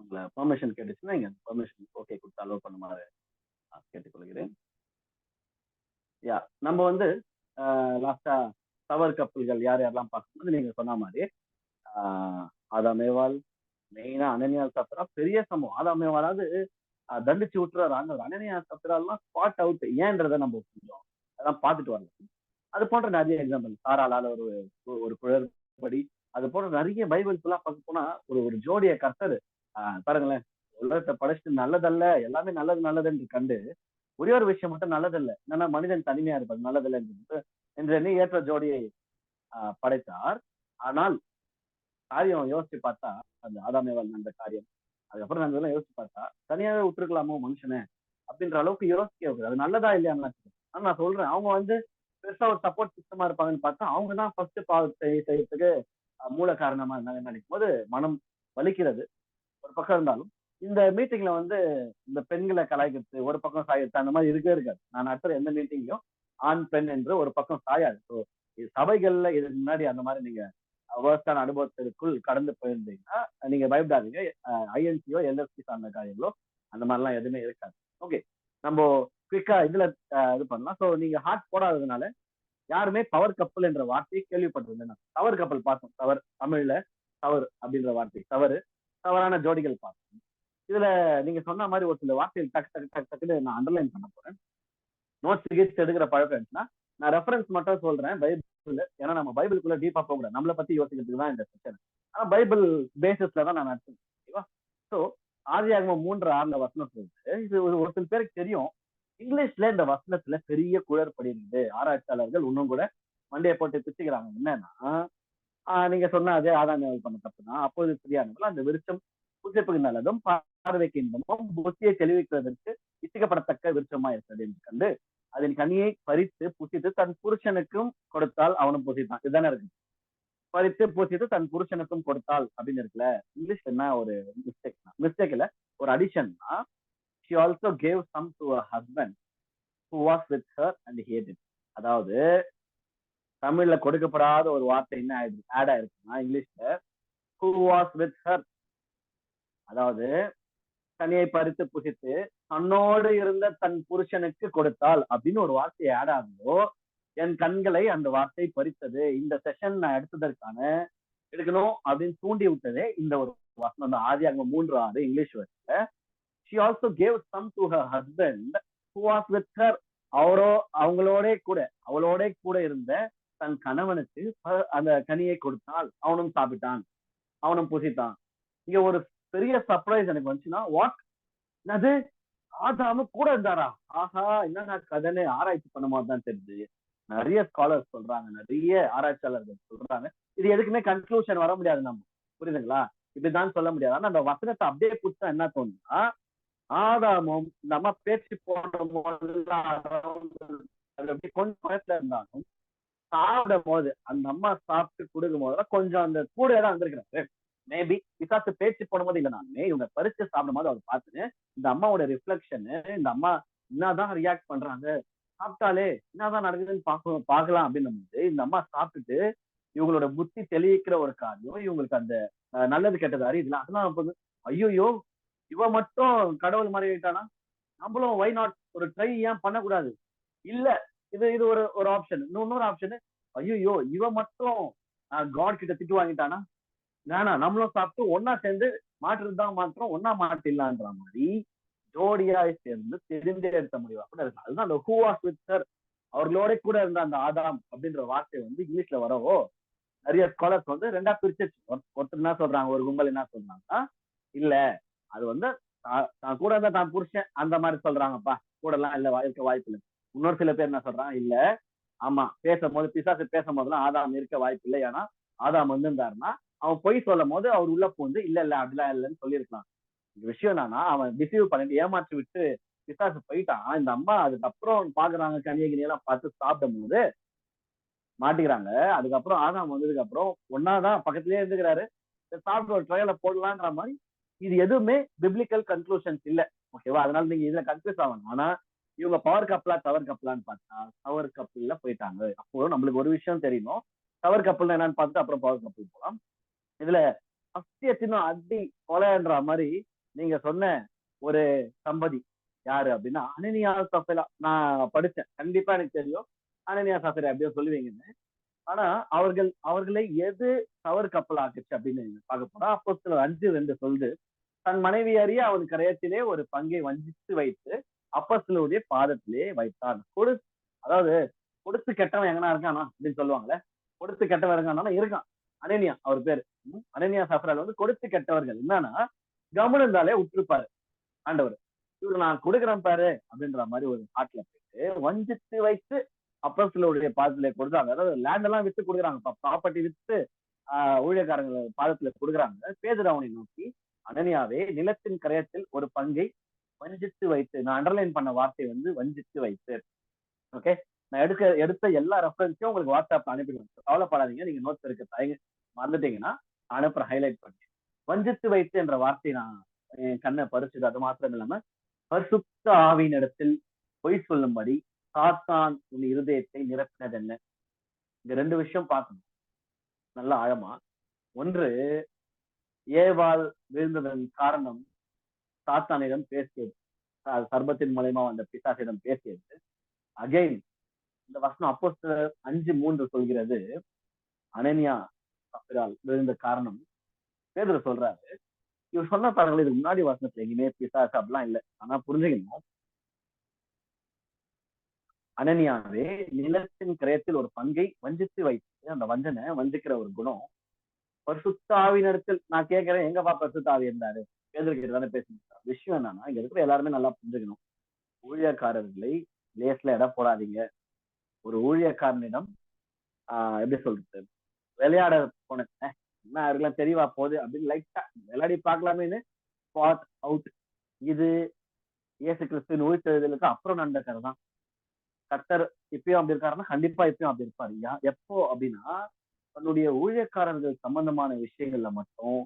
உங்களை பெர்மிஷன் கேட்டுச்சுன்னா நீங்க permission okay கொடுத்து அலோவ் பண்ணுமாறு கேட்டுக்கொள்கிறேன். யா நம்ம வந்து லாஸ்டா தவறு கப்பல்கள் யார் யாரெல்லாம் பார்க்கும்போது நீங்க சொன்ன மாதிரி ஆதாம் ஏவாள், மெயினா அனனியா சப்ரா பெரிய சம்பவம். ஆதாம் ஏவாளாவது தண்டிச்சு விட்டுறாங்க. அனனியா சப்ராலாம் ஸ்பாட் அவுட் ஏன்றதை நம்ம கொஞ்சம் அதெல்லாம் பார்த்துட்டு வரலாம். அது போன்ற நிறைய எக்ஸாம்பிள் சாராலால ஒரு ஒரு குழற்படி அது போன்ற நிறைய பைபிள்ஸ் எல்லாம் பார்க்க போனா ஒரு ஒரு ஜோடிய கர்த்தர் பாருங்களேன், உலகத்தை படைச்சிட்டு நல்லதல்ல எல்லாமே நல்லது நல்லதுன்னு கண்டு ஒரே ஒரு விஷயம் மட்டும் நல்லதில்லை, என்னன்னா மனிதன் தனிமையா இருப்பார் நல்லதில்லை என்று ஏற்ற ஜோடியை படைத்தார். ஆனால் காரியம் யோசிச்சு பார்த்தா அந்த ஆதாமேவால் அந்த காரியம் அதுக்கப்புறம் நாங்க எல்லாம் யோசிச்சு பார்த்தா தனியாவே விட்டுருக்கலாமோ மனுஷனை அப்படின்ற அளவுக்கு யோசிக்க அது நல்லதா இல்லையான்னு. ஆனா நான் சொல்றேன், அவங்க வந்து பெருசா ஒரு சப்போர்ட் சிஸ்டமா இருப்பாங்கன்னு பார்த்தா அவங்க தான் ஃபர்ஸ்ட் பாவத்தை செய்யறதுக்கு மூல காரணமா இருந்தாங்க நினைக்கும் போது மனம் வலிக்கிறது ஒரு பக்கம் இருந்தாலும். இந்த மீட்டிங்ல வந்து இந்த பெண்களை கலாய்க்கிறது ஒரு பக்கம் சாயத்து அந்த மாதிரி இருக்கவே இருக்காது. நான் நடத்துற எந்த மீட்டிங்லயும் ஆண் பெண் என்று ஒரு பக்கம் சாயாது. ஸோ சபைகள்ல இதுக்கு முன்னாடி அந்த மாதிரி நீங்க வேர்ஸ்டான அனுபவத்திற்குள் கடந்து போயிருந்தீங்கன்னா நீங்க பயப்படாதீங்க. ஐஎன்சியோ எல்எஸ்சி சார்ந்த காரியங்களோ அந்த மாதிரிலாம் எதுவுமே இருக்காது. ஓகே, நம்ம குவிக்கா இதுல இது பண்ணலாம். ஸோ நீங்க ஹார்ட் போடாததுனால யாருமே பவர் கப்பல் என்ற வார்த்தையை கேள்விப்பட்டிருந்தேன். தவறு கப்பல் பார்த்தோம், தவறு தமிழ்ல தவறு அப்படின்ற வார்த்தை தவறு, தவறான ஜோடிகள் பார்த்தோம். இதுல நீங்க சொன்ன மாதிரி ஒரு சில வார்த்தைகள் டக்கு டக்கு டக்கு டக்குன்னு நான் அண்டர்லைன் பண்ண போறேன். நோட்ஸ் கிட்ஸ் எடுக்கிற பழக்கம் இருந்துச்சுன்னா நான் ரெஃபரன்ஸ் மட்டும் சொல்றேன் பைபிள். ஏன்னா நம்ம பைபிளுக்குள்ள டீப்பா போக கூடாது, நம்மளை பத்தி யோசிக்கிறதுக்கு தான் இந்த செஷன். ஆனா பைபிள் பேசிஸ்ல தான் நான் நடத்துறேன். ஓகேவா? ஸோ ஆதியாகமம் 3:6 வசனம் சொல்லிட்டு இது ஒரு சில பேருக்கு தெரியும். இங்கிலீஷ்ல இந்த வசனத்துல பெரிய குளறுபடி இருக்குது. ஆராய்ச்சியாளர்கள் இன்னும் கூட மண்டையை போட்டு பிச்சுக்கிறாங்க. என்னன்னா நீங்க சொன்ன அதே ஆதாம் பண்ண தப்புதான். அப்போது சரியானவர்கள் அந்த விருட்சம் புசிப்புக்கு நல்லதும் பார்வைக்கு இன்பமும் புத்தியை தெளிவிக்கிறதற்கு இச்சிக்கப்படத்தக்க விருட்சமா இருக்கிறது என்று கண்டு அதன் கனியை பறித்து புசித்து தன் புருஷனுக்கும் கொடுத்தால் அவனும் புசித்தான். இதுதானே இருக்கு. பறித்து பூசித்து தன் புருஷனுக்கும் கொடுத்தாள் அப்படின்னு இருக்குல்ல. இங்கிலீஷ் என்ன ஒரு மிஸ்டேக் இல்ல, ஒரு அடிஷன்னா she also gave some to her husband who was with her and hated. அதாவது தமிழ்ல கொடுக்கப்படாத ஒரு வார்த்தை என்ன ஆட் ஆயிருக்குன்னா இங்கிலீஷ்ல who was with her, அதாவது தனியை பறித்து புசித்து தன்னோடு இருந்த தன் புருஷனுக்கு கொடுத்தாள் அப்படின்னு ஒரு வார்த்தை ஆட் ஆகுதோ என் கண்களை அந்த வார்த்தை பறித்தது. இந்த செஷன் நான் எடுக்கணும் அப்படின்னு தூண்டி விட்டதே இந்த ஒரு வசனம் தான். ஆதியாகமம் 3:6 English வேர்ட்ல she also gave some to her husband who was with her. அவளோட கூட இருந்த தன் கணவனுக்கு அந்த கனியை கொடுத்தால் அவனும் சாப்பிட்டான், அவனும் புசித்தான். இங்க ஒரு பெரிய சர்ப்ரைஸ் எனக்கு வந்துச்சுன்னா வாட், அது ஆதாமு கூட இருந்தாரா? ஆஹா, என்னன்னா கதைன்னு ஆராய்ச்சி பண்ணும் போதுதான் தெரிஞ்சு நிறைய ஸ்காலர்ஸ் சொல்றாங்க, நிறைய ஆராய்ச்சியாளர்கள் சொல்றாங்க. இது எதுக்குமே கன்க்ளூஷன் வர முடியாது நம்ம, புரியுதுங்களா? இப்படிதான் சொல்ல முடியாது. ஆனா அந்த வசனத்தை அப்படியே புடிச்சா என்ன தோணுன்னா ஆதாமும் நம்ம பேச்சு போன கொஞ்சம் பயத்துல இருந்தாலும் சாப்பிடும் போது அந்த அம்மா சாப்பிட்டு கொடுக்கும் போது கொஞ்சம் அந்த கூட தான் வந்திருக்கிறாரு. மேபி பிசாசு பேச்சு போடும்போது இல்லைனாலுமே இவங்க பறிச்சு சாப்பிடும் போது அவர் பார்த்துன்னு இந்த அம்மாவோட ரிஃப்ளெக்ஷனு, இந்த அம்மா என்னதான் ரியாக்ட் பண்றாங்க, சாப்பிட்டாலே என்னதான் நடக்குதுன்னு பார்க்கலாம் அப்படின்னு இந்த அம்மா சாப்பிட்டுட்டு இவங்களோட புத்தி தெளிவிக்கிற ஒரு காரியம், இவங்களுக்கு அந்த நல்லது கெட்டது அறியுதுல, அதெல்லாம் ஐயோ இவ மட்டும் கடவுள் மாதிரி ஆயிட்டானா, நம்மளும் வை நாட் ஒரு ட்ரை ஏன் பண்ணக்கூடாது? இல்ல, இது ஒரு ஆப்ஷன். இன்னொரு ஆப்ஷன், ஐயோ இவ மட்டும் காட் கிட்ட திட்டு வாங்கிட்டானா, வேணா நம்மளும் சாப்பிட்டு ஒன்னா சேர்ந்து மாற்றுதான் மாற்றம், ஒன்னா மாட்டிடலான்ற மாதிரி ஜோடியாய் சேர்ந்து தெரிந்தெடுத்த முடிவா கூட இருக்கு. அதுதான் அந்த ஹூ வாஸ் வித் ஹர், அவர்களோட கூட இருந்த அந்த ஆதாம் அப்படின்ற வார்த்தை இங்கிலீஷ்ல வரவோ நிறைய ஸ்காலர்ஸ் ரெண்டா பிரிச்சு ஒருத்தர் என்ன சொல்றாங்க, ஒரு கும்பல் என்ன சொல்றாங்கன்னா இல்ல அது தான் கூட இருந்தா தான் புருஷன் அந்த மாதிரி சொல்றாங்கப்பா, கூட எல்லாம் இல்ல இருக்க வாய்ப்பு இல்லை. இன்னொரு சில பேர் என்ன சொல்றாங்க, இல்ல ஆமா பேசும்போது பிசாசு பேசும் போதெல்லாம் ஆதாம் இருக்க வாய்ப்பு இல்லை, ஏன்னா ஆதாம் இருந்தாருன்னா அவன் பொய் சொல்லும் போது அவர் உள்ள பூந்து இல்ல அப்படிலாம் இல்லைன்னு சொல்லியிருக்கலாம். விஷயம் என்னன்னா அவன் டிசீவ் பண்ணிட்டு ஏமாற்றி விட்டு பிசாசு போயிட்டான். இந்த அம்மா அதுக்கப்புறம் பாக்குறாங்க கனியகினி எல்லாம் பார்த்து சாப்பிடும் போது மாட்டிக்கிறாங்க. அதுக்கப்புறம் ஆதாம் வந்ததுக்கு அப்புறம் ஒன்னாதான் பக்கத்திலேயே இருந்துக்கிறாரு, சாப்பிட்டு ஒரு ட்ரையல போடலான்ற மாதிரி. இது எதுவுமே பிப்ளிக்கல் கன்க்ளூஷன்ஸ் இல்ல, ஓகேவா? அதனால நீங்க இதுல கன்ஃபியூஸ் ஆகணும். ஆனா இவங்க பவர் கப்பலா டவர் கப்பலான்னு பார்த்தா டவர் கப்பல்ல போயிட்டாங்க. அப்போ நம்மளுக்கு ஒரு விஷயம் தெரியணும், டவர் கப்பல் என்னன்னு பார்த்துட்டு அப்புறம் பவர் கப்பல் போகலாம். இதுல ஃபர்ஸ்ட் பேசினோம் அடி கொலைன்ற மாதிரி நீங்க சொன்ன ஒரு தம்பதி யாரு அப்படின்னா அனனியா சஃபீரா. நான் படிச்சேன், கண்டிப்பா எனக்கு தெரியும் அனனியா சஃபீரா அப்படியே சொல்லுவீங்கன்னு. ஆனா அவர்களை எது தவறு கப்பல் ஆக்குச்சு அப்படின்னு பார்க்க போனா அப்போஸ்தலர் 5:2 சொல்லுது, தன் மனைவி அறிய அவன் கரையத்திலே ஒரு பங்கை வஞ்சித்து வைத்து அப்போஸ்தலருடைய பாதத்திலே வைத்தான். அதாவது கொடுத்து கெட்டவன் எங்கனா இருக்கானா அப்படின்னு சொல்லுவாங்கல்ல. கொடுத்து கெட்டவன் இருக்கானா இருக்கான். அனனியா அவர் பேரு. அனனியா சஃபரால் வந்து கொடுத்து கெட்டவர்கள் என்னன்னா கவனம் இருந்தாலே உற்றுப்பாரு ஆண்டவர். இவரு நான் கொடுக்குறேன் பாரு அப்படின்ற மாதிரி ஒரு ஆட்ல போயிட்டு வஞ்சித்து வைத்து அப்போஸ்தலருடைய பாதத்திலே கொடுத்தாங்க. அதாவது லேண்ட் எல்லாம் வித்து கொடுக்குறாங்க, ப்ராப்பர்ட்டி வித்து ஊழியக்காரங்க பாதத்துல கொடுக்குறாங்க. பேதுரு அவனை நோக்கி, அனனியாவே நிலத்தின் கரையத்தில் ஒரு பங்கை வஞ்சித்து வைத்து, நான் அண்டர்லைன் பண்ண வார்த்தை வந்து வஞ்சித்து வைத்து. ஓகே, நான் எடுத்த எல்லா ரெஃபரன்ஸையும் உங்களுக்கு வாட்ஸ்அப்ல அனுப்பிடுவேன், கவலைப்படாதீங்க. நீங்க நோட்ஸ் இருக்க மறந்துட்டீங்கன்னா அனுப்புற ஹைலைட் பண்ணி. வஞ்சித்து வைத்து என்ற வார்த்தை நான் என் கண்ணை பறிச்சது. அது மாத்திரம் இல்லாம பரிசுத்த ஆவியின் இடத்தில் பொய் சொல்லும்படி சாத்தான் உன் இருதயத்தை நிரப்பினது என்ன? இந்த 2 விஷயம் பார்க்கணும் நல்ல ஆழமா. ஒன்று, ஏவாள் விழுந்ததன் காரணம் சாத்தானிடம் பேசியது, சர்பத்தின் மூலமா வந்த பிசாசிடம் பேசியது. அகைன் இந்த வசனம் அப்போஸ்தலர் 5:3 சொல்கிறது, அனனியா சஃபீரால் விழுந்த காரணம் பேதுரு சொல்றாரு. இவர் சொன்ன பாருங்கள், இதுக்கு முன்னாடி வசனத்துல எங்கேயுமே பிசாசு அப்படிலாம் இல்லை. ஆனா புரிஞ்சுக்கணும், அனனியாவே நிலத்தின் கிரயத்தில் ஒரு பங்கை வஞ்சித்து வைத்து, அந்த வஞ்சனை வஞ்சிக்கிற ஒரு குணம் பரிசுத்த ஆவியினிடத்தில். நான் கேட்கிறேன், எங்கப்பா பரிசுத்த ஆவி இருந்தாரு? பேதுரு கிட்ட தானே பேசணும். விஷயம் என்னன்னா, இங்க இருக்கிற எல்லாருமே நல்லா புரிஞ்சுக்கணும், ஊழியக்காரர்களை லேஸ்ல இடம் போடாதீங்க. ஒரு ஊழியக்காரனிடம் எப்படி சொல்றது, விளையாட போன என்ன அவர்களாம் தெரியவா போகுது அப்படின்னு லைட்டா விளையாடி பார்க்கலாமேன்னு ஸ்பாட் அவுட். இது இயேசு கிறிஸ்துவின் உயிர்த்தெழுதலுக்கு அப்புறம் நடந்த கதை தான். கர்த்தர் இப்பயும் அப்படி இருக்காருன்னா கண்டிப்பா இப்பயும் அப்படி இருப்பாரு. எப்போ அப்படின்னா, தன்னுடைய ஊழியக்காரர்கள் சம்பந்தமான விஷயங்கள்ல மட்டும்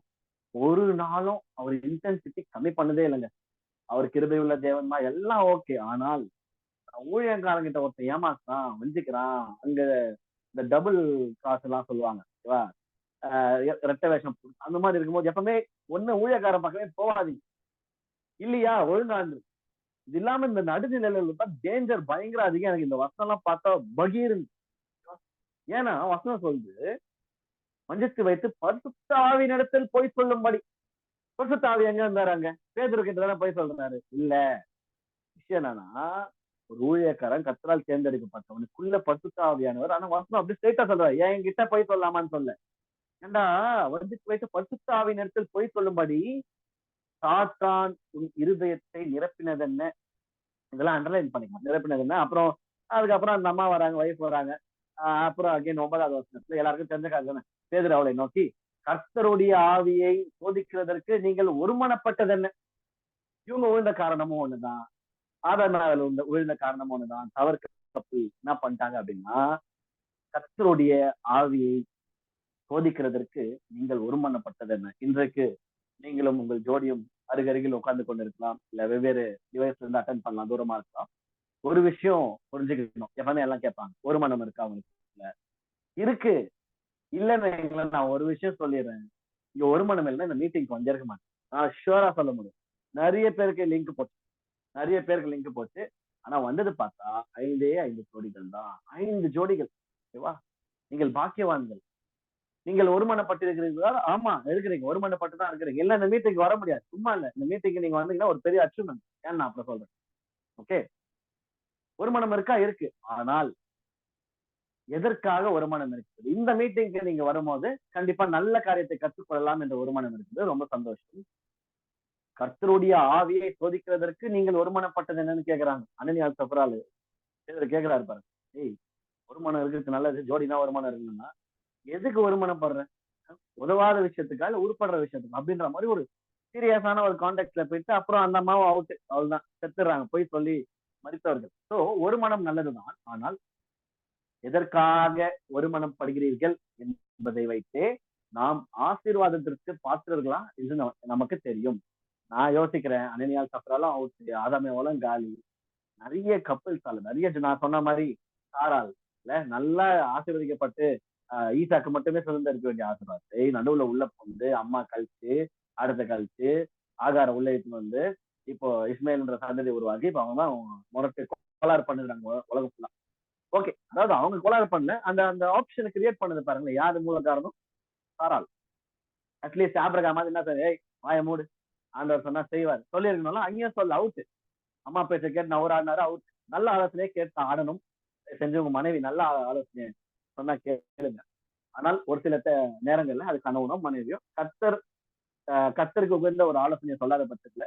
ஒரு நாளும் அவர் இன்டென்சிட்டி கம்மி பண்ணதே இல்லைங்க. அவர் கிருபை உள்ள தேவன் தான், எல்லாம் ஓகே. ஆனால் ஊழியக்காரங்கிட்ட ஒருத்தன் ஏமாத்துறான், வஞ்சிக்கிறான், அங்க இந்த டபுள் காசு எல்லாம் சொல்லுவாங்க, ஓகேவா, ரெட்ட வேஷம் அந்த மாதிரி இருக்கும்போது எப்பவுமே ஒண்ணு ஊழியக்காரன் பக்கமே போகாதீங்க. இல்லையா ஒழுங்காண்டு. இது இல்லாம இந்த நடுநிலையில தான் டேஞ்சர் பயங்கர அதிகம். எனக்கு இந்த வசனம் எல்லாம் பார்த்தா பகீர். ஏன்னா வசனம் சொல்லுது, வஞ்சித்து வைத்து பரிசுத்த ஆவியின் இடத்தில் போய் சொல்லும்படி. பரிசுத்த ஆவி எங்க இருந்தாராங்க? பேதுரு கிட்ட தானே போய் சொல்றாரு. இல்ல, விஷயம் என்னன்னா, ஒரு ஊழியக்காரன் கர்த்தரால் தேர்ந்தெடுக்கப்பட்டவனுக்குள்ள பரிசுத்த ஆவியானவர். ஆனா வசனம் அப்படி ஸ்ட்ரைட்டா சொல்றாரு, என் கிட்ட போய் சொல்லாமான்னு சொல்ல. ஏண்டா வஞ்சித்து வைத்து பரிசுத்த ஆவியின் இடத்தில் போய் சொல்லும்படி சாத்தான் உன் இருதயத்தை நிரப்பினது என்ன? இதெல்லாம் அண்டர்லைன் பண்ணிக்கலாம். நிரப்பினது என்ன? அப்புறம் அதுக்கப்புறம் அந்த அம்மா வராங்க, வைஃப் வராங்க. அப்புறம் அகைன் 9வது வசனத்துல எல்லாருக்கும் தெரிஞ்ச கதை தானே. பேதுரு அவளை நோக்கி, கர்த்தருடைய ஆவியை சோதிக்கிறதற்கு நீங்கள் ஒருமனப்பட்டது என்ன? இவங்க விழுந்த காரணமும் ஒண்ணுதான், ஆதாம் விழுந்த காரணமும் ஒண்ணுதான். தவறு என்ன பண்ணிட்டாங்க அப்படின்னா, கர்த்தருடைய ஆவியை சோதிக்கிறதற்கு நீங்கள் ஒருமனப்பட்டது என்ன? இன்றைக்கு நீங்களும் உங்கள் ஜோடியும் அருகருகில் உட்கார்ந்து கொண்டிருக்கலாம், இல்ல வெவ்வேறு டிவைஸ்ல இருந்து அட்டன் பண்ணலாம், தூரமா இருக்கலாம். ஒரு விஷயம் புரிஞ்சுக்கணும், எப்பவுமே எல்லாம் கேட்பாங்க, ஒரு மனம் இருக்கா அவங்களுக்கு? இருக்கு. இல்லைன்னு நான் ஒரு விஷயம் சொல்லிடுறேன், இங்க ஒரு மனம் இல்லைன்னா இந்த மீட்டிங்க்கு வந்திருக்க மாட்டேன். நான் ஷுவரா சொல்ல முடியும். நிறைய பேருக்கு லிங்க் போச்சு. ஆனா வந்தது பார்த்தா 5 ஜோடிகள் தான். 5 ஜோடிகள். ஓகேவா? நீங்கள் பாக்கியவான்கள். நீங்கள் ஒருமனப்பட்டிருக்கிறீர்களா? ஆமா இருக்கிறீங்க, ஒருமனப்பட்டு தான் இருக்கிறீங்க. இல்ல இந்த மீட்டிங் வர முடியாது. சும்மா இல்ல, இந்த மீட்டிங் நீங்க வந்தீங்கன்னா ஒரு பெரிய அச்சீவ்மெண்ட். ஏன் நான் அப்படி சொல்றேன்? ஓகே, ஒரு மனம் இருக்கா? இருக்கு. ஆனால் எதற்காக ஒரு மனம் இருக்குது? இந்த மீட்டிங்க்கு நீங்க வரும்போது கண்டிப்பா நல்ல காரியத்தை கற்றுக்கொள்ளலாம் என்ற ஒரு மனம் இருக்குது. ரொம்ப சந்தோஷம். கர்த்தருடைய ஆவியை சோதிக்கிறதற்கு நீங்கள் ஒருமனப்பட்டது என்னன்னு கேக்குறாங்க. அனனியா சஃபரால் கேக்குறாரு பாருங்க. ஏய், ஒரு மனம் இருக்கிறது நல்லது, ஜோடினா ஒரு மனம் இருக்குன்னா எதுக்கு ஒருமனப்படுறேன்? உதவாத விஷயத்துக்கா இல்ல உருப்படுற விஷயத்துக்கு அப்படின்ற மாதிரி ஒரு சீரியஸான ஒரு கான்டெக்ட்ல போயிட்டு அப்புறம் அந்த அம்மாவும் அவுட், அவ்வளவுதான், செத்துறாங்க போய் சொல்லி மறித்தவர்கள். சோ ஒரு மனம் நல்லதுதான். ஆனால் எதற்காக ஒரு மனம் படுகிறீர்கள் என்பதை வைத்தே நாம் ஆசீர்வாதத்திற்கு பாத்திரர்களா இது நமக்கு தெரியும். நான் யோசிக்கிறேன், அனனியால் சஃபராலும் அவுட், ஆதாமேவாலும் காலி. நிறைய கப்பல்ஸ், நிறைய நான் சொன்ன மாதிரி சாரால் நல்லா ஆசீர்வதிக்கப்பட்டு ஈசாக்கு மட்டுமே சுதந்திரம் இருக்க வேண்டிய ஆசீர்வாதத்தை நடுவுல உள்ள வந்து அம்மா கழிச்சு, அடுத்த கழிச்சு, ஆகார உள்ள இட்டுன்னு வந்து இப்போ இஸ்மாயில்ன்ற சந்ததி உருவாக்கி இப்ப அவங்க தான் முரட்டு கோளாறு பண்ணுறாங்க உலகம் ஃபுல்லா. ஓகே, அதாவது அவங்க கோளாறு பண்ணல, அந்த அந்த ஆப்ஷனை கிரியேட் பண்ணது பாருங்க, யாரு மூல காரணம்? சாரால். அட்லீஸ்ட் ஆபிரகாம் மாதிரி என்ன சார், ஏய் வாய மூடு, ஆண்டவர் சொன்னா செய்வார் சொல்லியிருக்கணும்ல, அங்கேயும் சொல்ல அவுட். அம்மா பேச்ச கேட்டு நான் ஒரு ஆடினாரு அவுட். நல்ல ஆலோசனையே கேட்டு ஆடணும், செஞ்சு உங்க மனைவி நல்ல ஆலோசனை சொன்னா கேளுங்க. ஆனால் ஒரு சில நேரங்கள்ல அது கணவனோ மனைவியோ கர்த்தருக்கு உகந்த ஒரு ஆலோசனையை சொல்லாத பட்சத்துல,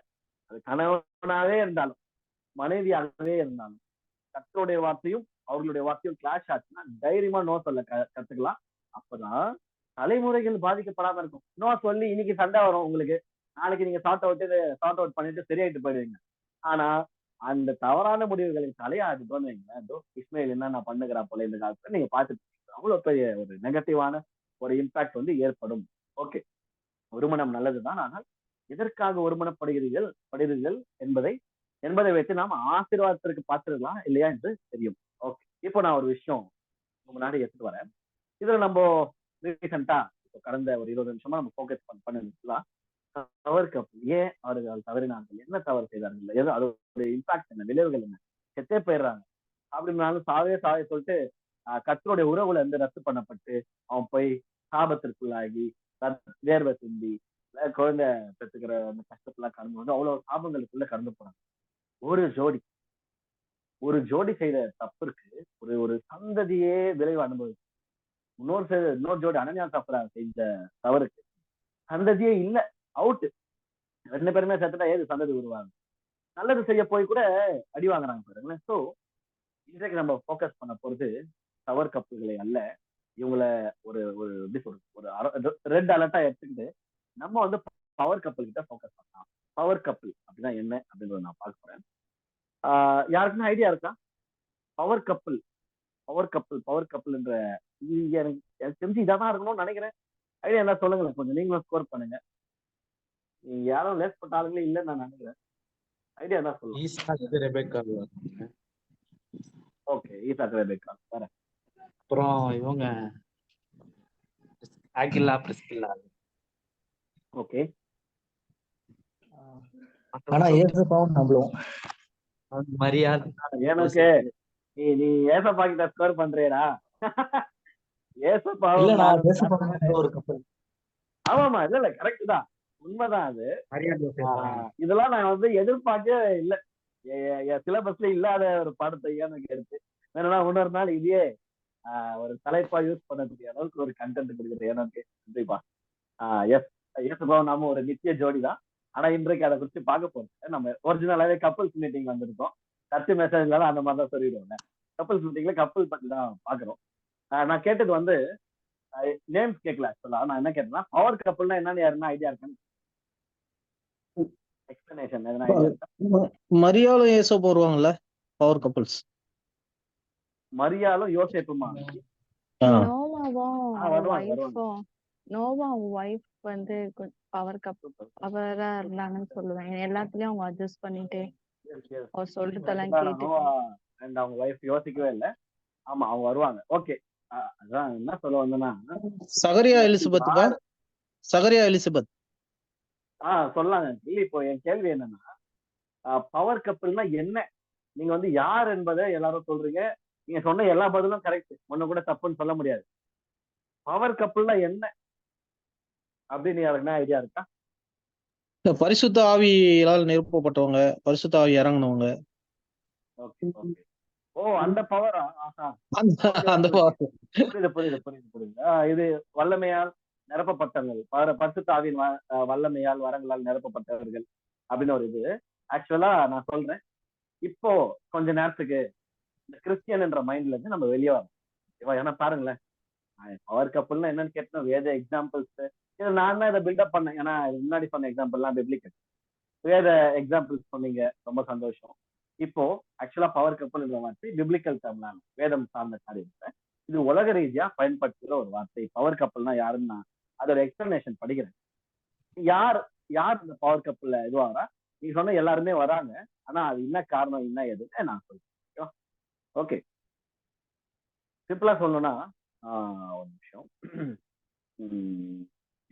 அது கணவனாவே இருந்தாலும் மனைவியாகவே இருந்தாலும் கர்த்தருடைய வார்த்தையும் அவர்களுடைய வார்த்தையும் கிளாஷ் ஆச்சுன்னா தைரியமா நோ சொல்ல கத்துக்கலாம். அப்பதான் தலைமுறைகள் பாதிக்கப்படாம இருக்கும். நோ சொல்லி இன்னைக்கு சண்டை வரும் உங்களுக்கு, நாளைக்கு நீங்க சார்ட் அவுட் பண்ணிட்டு சரியாயிட்டு போயிடுவீங்க. ஆனா அந்த தவறான முடிவுகளின் தலையாடுதோன்னு வைங்களேன், இஸ்மாயில் என்ன நான் பண்ணுகிறா போல இந்த காலத்துல நீங்க பார்த்துட்டு அவ்வளவு பெரிய ஒரு நெகட்டிவான ஒரு இம்பாக்ட் வந்து ஏற்படும். ஓகே, ஒருமனம் நல்லதுதான், ஆனால் எதற்காக ஒருமனப்படுகிறீர்கள் என்பதை வைத்து நாம் ஆசீர்வாதத்திற்கு பார்த்துருக்கலாம் இல்லையா என்று தெரியும். ஓகே, இப்போ நான் ஒரு விஷயம் முன்னாடி எடுத்துட்டு வரேன். இதுல நம்ம ரீசெண்டா இப்போ கடந்த ஒரு 20 நிமிஷமா நம்ம ஃபோக்கஸ் பண்ணிருக்கலாம். தவறு கப்பல் ஏன் அவர்கள் தவறினார்கள், என்ன தவறு செய்தார்கள், ஏதோ அதோட இம்பாக்ட் என்ன, விளைவுகள் என்ன, செத்தே போயிடுறாங்க அப்படின்னாலும் சாவே சொல்லிட்டு கர்த்தருடைய உறவுல இருந்து ரத்து பண்ணப்பட்டு அவன் போய் சாபத்திற்குள்ளாகி வேர்வை சிந்தி குழந்தை பெற்றுக்கிற அந்த கஷ்டத்தெல்லாம் கடந்து வந்து அவ்வளவு சாபங்களுக்குள்ள கடந்து போறாங்க. ஒரு ஜோடி செய்த தப்பிற்கு ஒரு சந்ததியே விளைவு அனுபவிச்சு, இன்னொரு ஜோடி அனன்யா சாப்பிடா செஞ்ச தவறுக்கு சந்ததியே இல்ல, அவுட். 2 பேருமே செத்துட்டா ஏது சந்ததி உருவாங்க? நல்லது செய்ய போய் கூட அடி வாங்குறாங்க பாருங்களேன். சோ இன்றைக்கு நம்ம போக்கஸ் பண்ண போறது தவறு கப்புகளை அல்ல, இவங்களை ஒரு ஒரு எப்படி சொல்றது, ஒரு ரெட் அலர்ட்டா எடுத்துக்கிட்டு நம்ம வந்து பவர் கப்பல் கிட்ட போக்கஸ் பண்ணலாம். பவர் கப்பல் அப்படின்னா என்ன அப்படின்றத நான் பார்க்க போறேன். யாருக்குன்னா ஐடியா இருக்கா? பவர் கப்பல் பவர் கப்பல்ன்ற எனக்கு தெரிஞ்சு இதான் இருக்கணும்னு நினைக்கிறேன். ஐடியா என்ன சொல்லுங்களேன், கொஞ்சம் நீங்களும் ஸ்கோர் பண்ணுங்க. நீங்க யாரும் லேஸ் பண்ண ஆளுங்களே இல்லைன்னு நான் நினைக்கிறேன். ஐடியா என்ன சொல்லுங்க? ஓகே, ஈசாக்கு ரெபெக்கா வேற. அப்புறம் இவங்க ஆகில்லா பிரிஸ்கில்லா. ஓகே, ஆனா ஏசப்பாவும் நம்புவோம். மரியாதை எனக்கு நீ ஏசப்பா கிட்ட ஸ்கோர் பண்றியடா? ஏசப்பா ஒரு கப்பல். ஆமாமா, இல்ல கரெக்ட் தான், உண்மைதான் அது. இதெல்லாம் நான் வந்து எதிர்பார்க்கவே இல்லை, சிலபஸ்ல இல்லாத ஒரு பாடத்தை எனக்கு எடுத்து வேணும்னா இன்னொரு நாள் இதையே ஒரு தலைப்பா யூஸ் பண்ணக்கூடிய அளவுக்கு ஒரு கண்டென்ட் கொடுக்குறது எனக்கு கண்டிப்பா. ஏசப்பாவும் நாம ஒரு நித்திய ஜோடி தான். ஆனா இன்றைக்கு அதை குறித்து பார்க்க போறோம். நம்ம ஒரிஜினலாவே கப்பல்ஸ் மீட்டிங் வந்திருக்கோம். சர்ச் மெசேஜ்ல அந்த மாதிரி தான் சொல்லிடுவாங்க. கப்பல்ஸ் மீட்டிங்ல கப்பல் பத்தி தான் பாக்குறோம். நான் கேட்டது வந்து நேம்ஸ் கேட்கல. ஆக்சுவலா நான் என்ன கேட்டேன்னா பவர் கப்பல்னா என்னன்னு யாருன்னா ஐடியா இருக்கான்னு எக்ஸ்பிளனேஷன் எதனா ஐடியா இருக்கா? மரியாளும் ஏசோப்பு வருவாங்கல்ல பவர் கப்பல்ஸ். மரியாளும் யோசேப்புமா? நோவா வைஃப் வந்து பவர் கப்பல் அவரா இருந்தாங்கன்னு சொல்லுவேன். எல்லாத்துலயும் அவங்க அட்ஜஸ்ட் பண்ணிட்டு அவர் சொல்றதெல்லாம் கேட்டு அவங்க வைஃப் யோசிக்கவே இல்லை. ஆமா, அவங்க வருவாங்க. ஓகே, அதான் என்ன சொல்ல வந்தேன்னா சகரியா எலிசபெத் சொல்லாங்க. இல்லை, இப்போ என் கேள்வி என்னன்னா பவர் கப்பல்னா என்ன? நீங்க வந்து யார் என்பதை எல்லாரும் சொல்றீங்க. நீங்க சொன்ன எல்லா பதிலும் கரெக்ட், ஒண்ணு கூட தப்புன்னு சொல்ல முடியாது. பவர் கப்பல்னா என்ன அப்படின்னு யாருக்குன்னா ஐடியா இருக்கா? பரிசுத்த ஆவியால் நிரப்பப்பட்டவங்க, பரிசுத்த ஆவி இறங்கினவங்க. ஓ, அந்த பவரா? புரியுது. இது வல்லமையால் நிரப்பப்பட்டவர்கள், பரிசுத்த ஆவியின் வல்லமையால் வரங்களால் நிரப்பப்பட்டவர்கள் அப்படின்னு ஒரு இது. ஆக்சுவலா நான் சொல்றேன், இப்போ கொஞ்ச நேரத்துக்கு இந்த கிறிஸ்டியன் என்ற மைண்ட்ல இருந்து நம்ம வெளியே வரோம். ஏன்னா பாருங்களேன், பவர் கப்பல்னா என்னன்னு கேட்டோம், வேத எக்ஸாம்பிள்ஸ் நான் தான் இதை பில்டப் பண்ணேன். ஏன்னா முன்னாடி சொன்ன எக்ஸாம்பிள்லாம் பிப்ளிக்கல், வேத எக்ஸாம்பிள்ஸ் சொன்னீங்க, ரொம்ப சந்தோஷம். இப்போ ஆக்சுவலா பவர் கப்பல் என்ற வார்த்தை பிப்ளிக்கல் டேர்ம்னால வேதம் சார்ந்த காரியத்தை இது உலக ரீதியா பயன்படுத்துகிற ஒரு வார்த்தை. பவர் கப்பல்னா யாருன்னு நான் அதோட எக்ஸ்பிளனேஷன் படிக்கிறேன். யார் இந்த பவர் கப்பல்ல இதுவாகிறா? நீங்க சொன்ன எல்லாருமே வராங்க, ஆனா அது என்ன காரணம் என்ன எதுன்னு நான் சொல்றேன். ஓகே, சிம்பிளா சொல்லணும்னா ஒரு நிமிஷம்.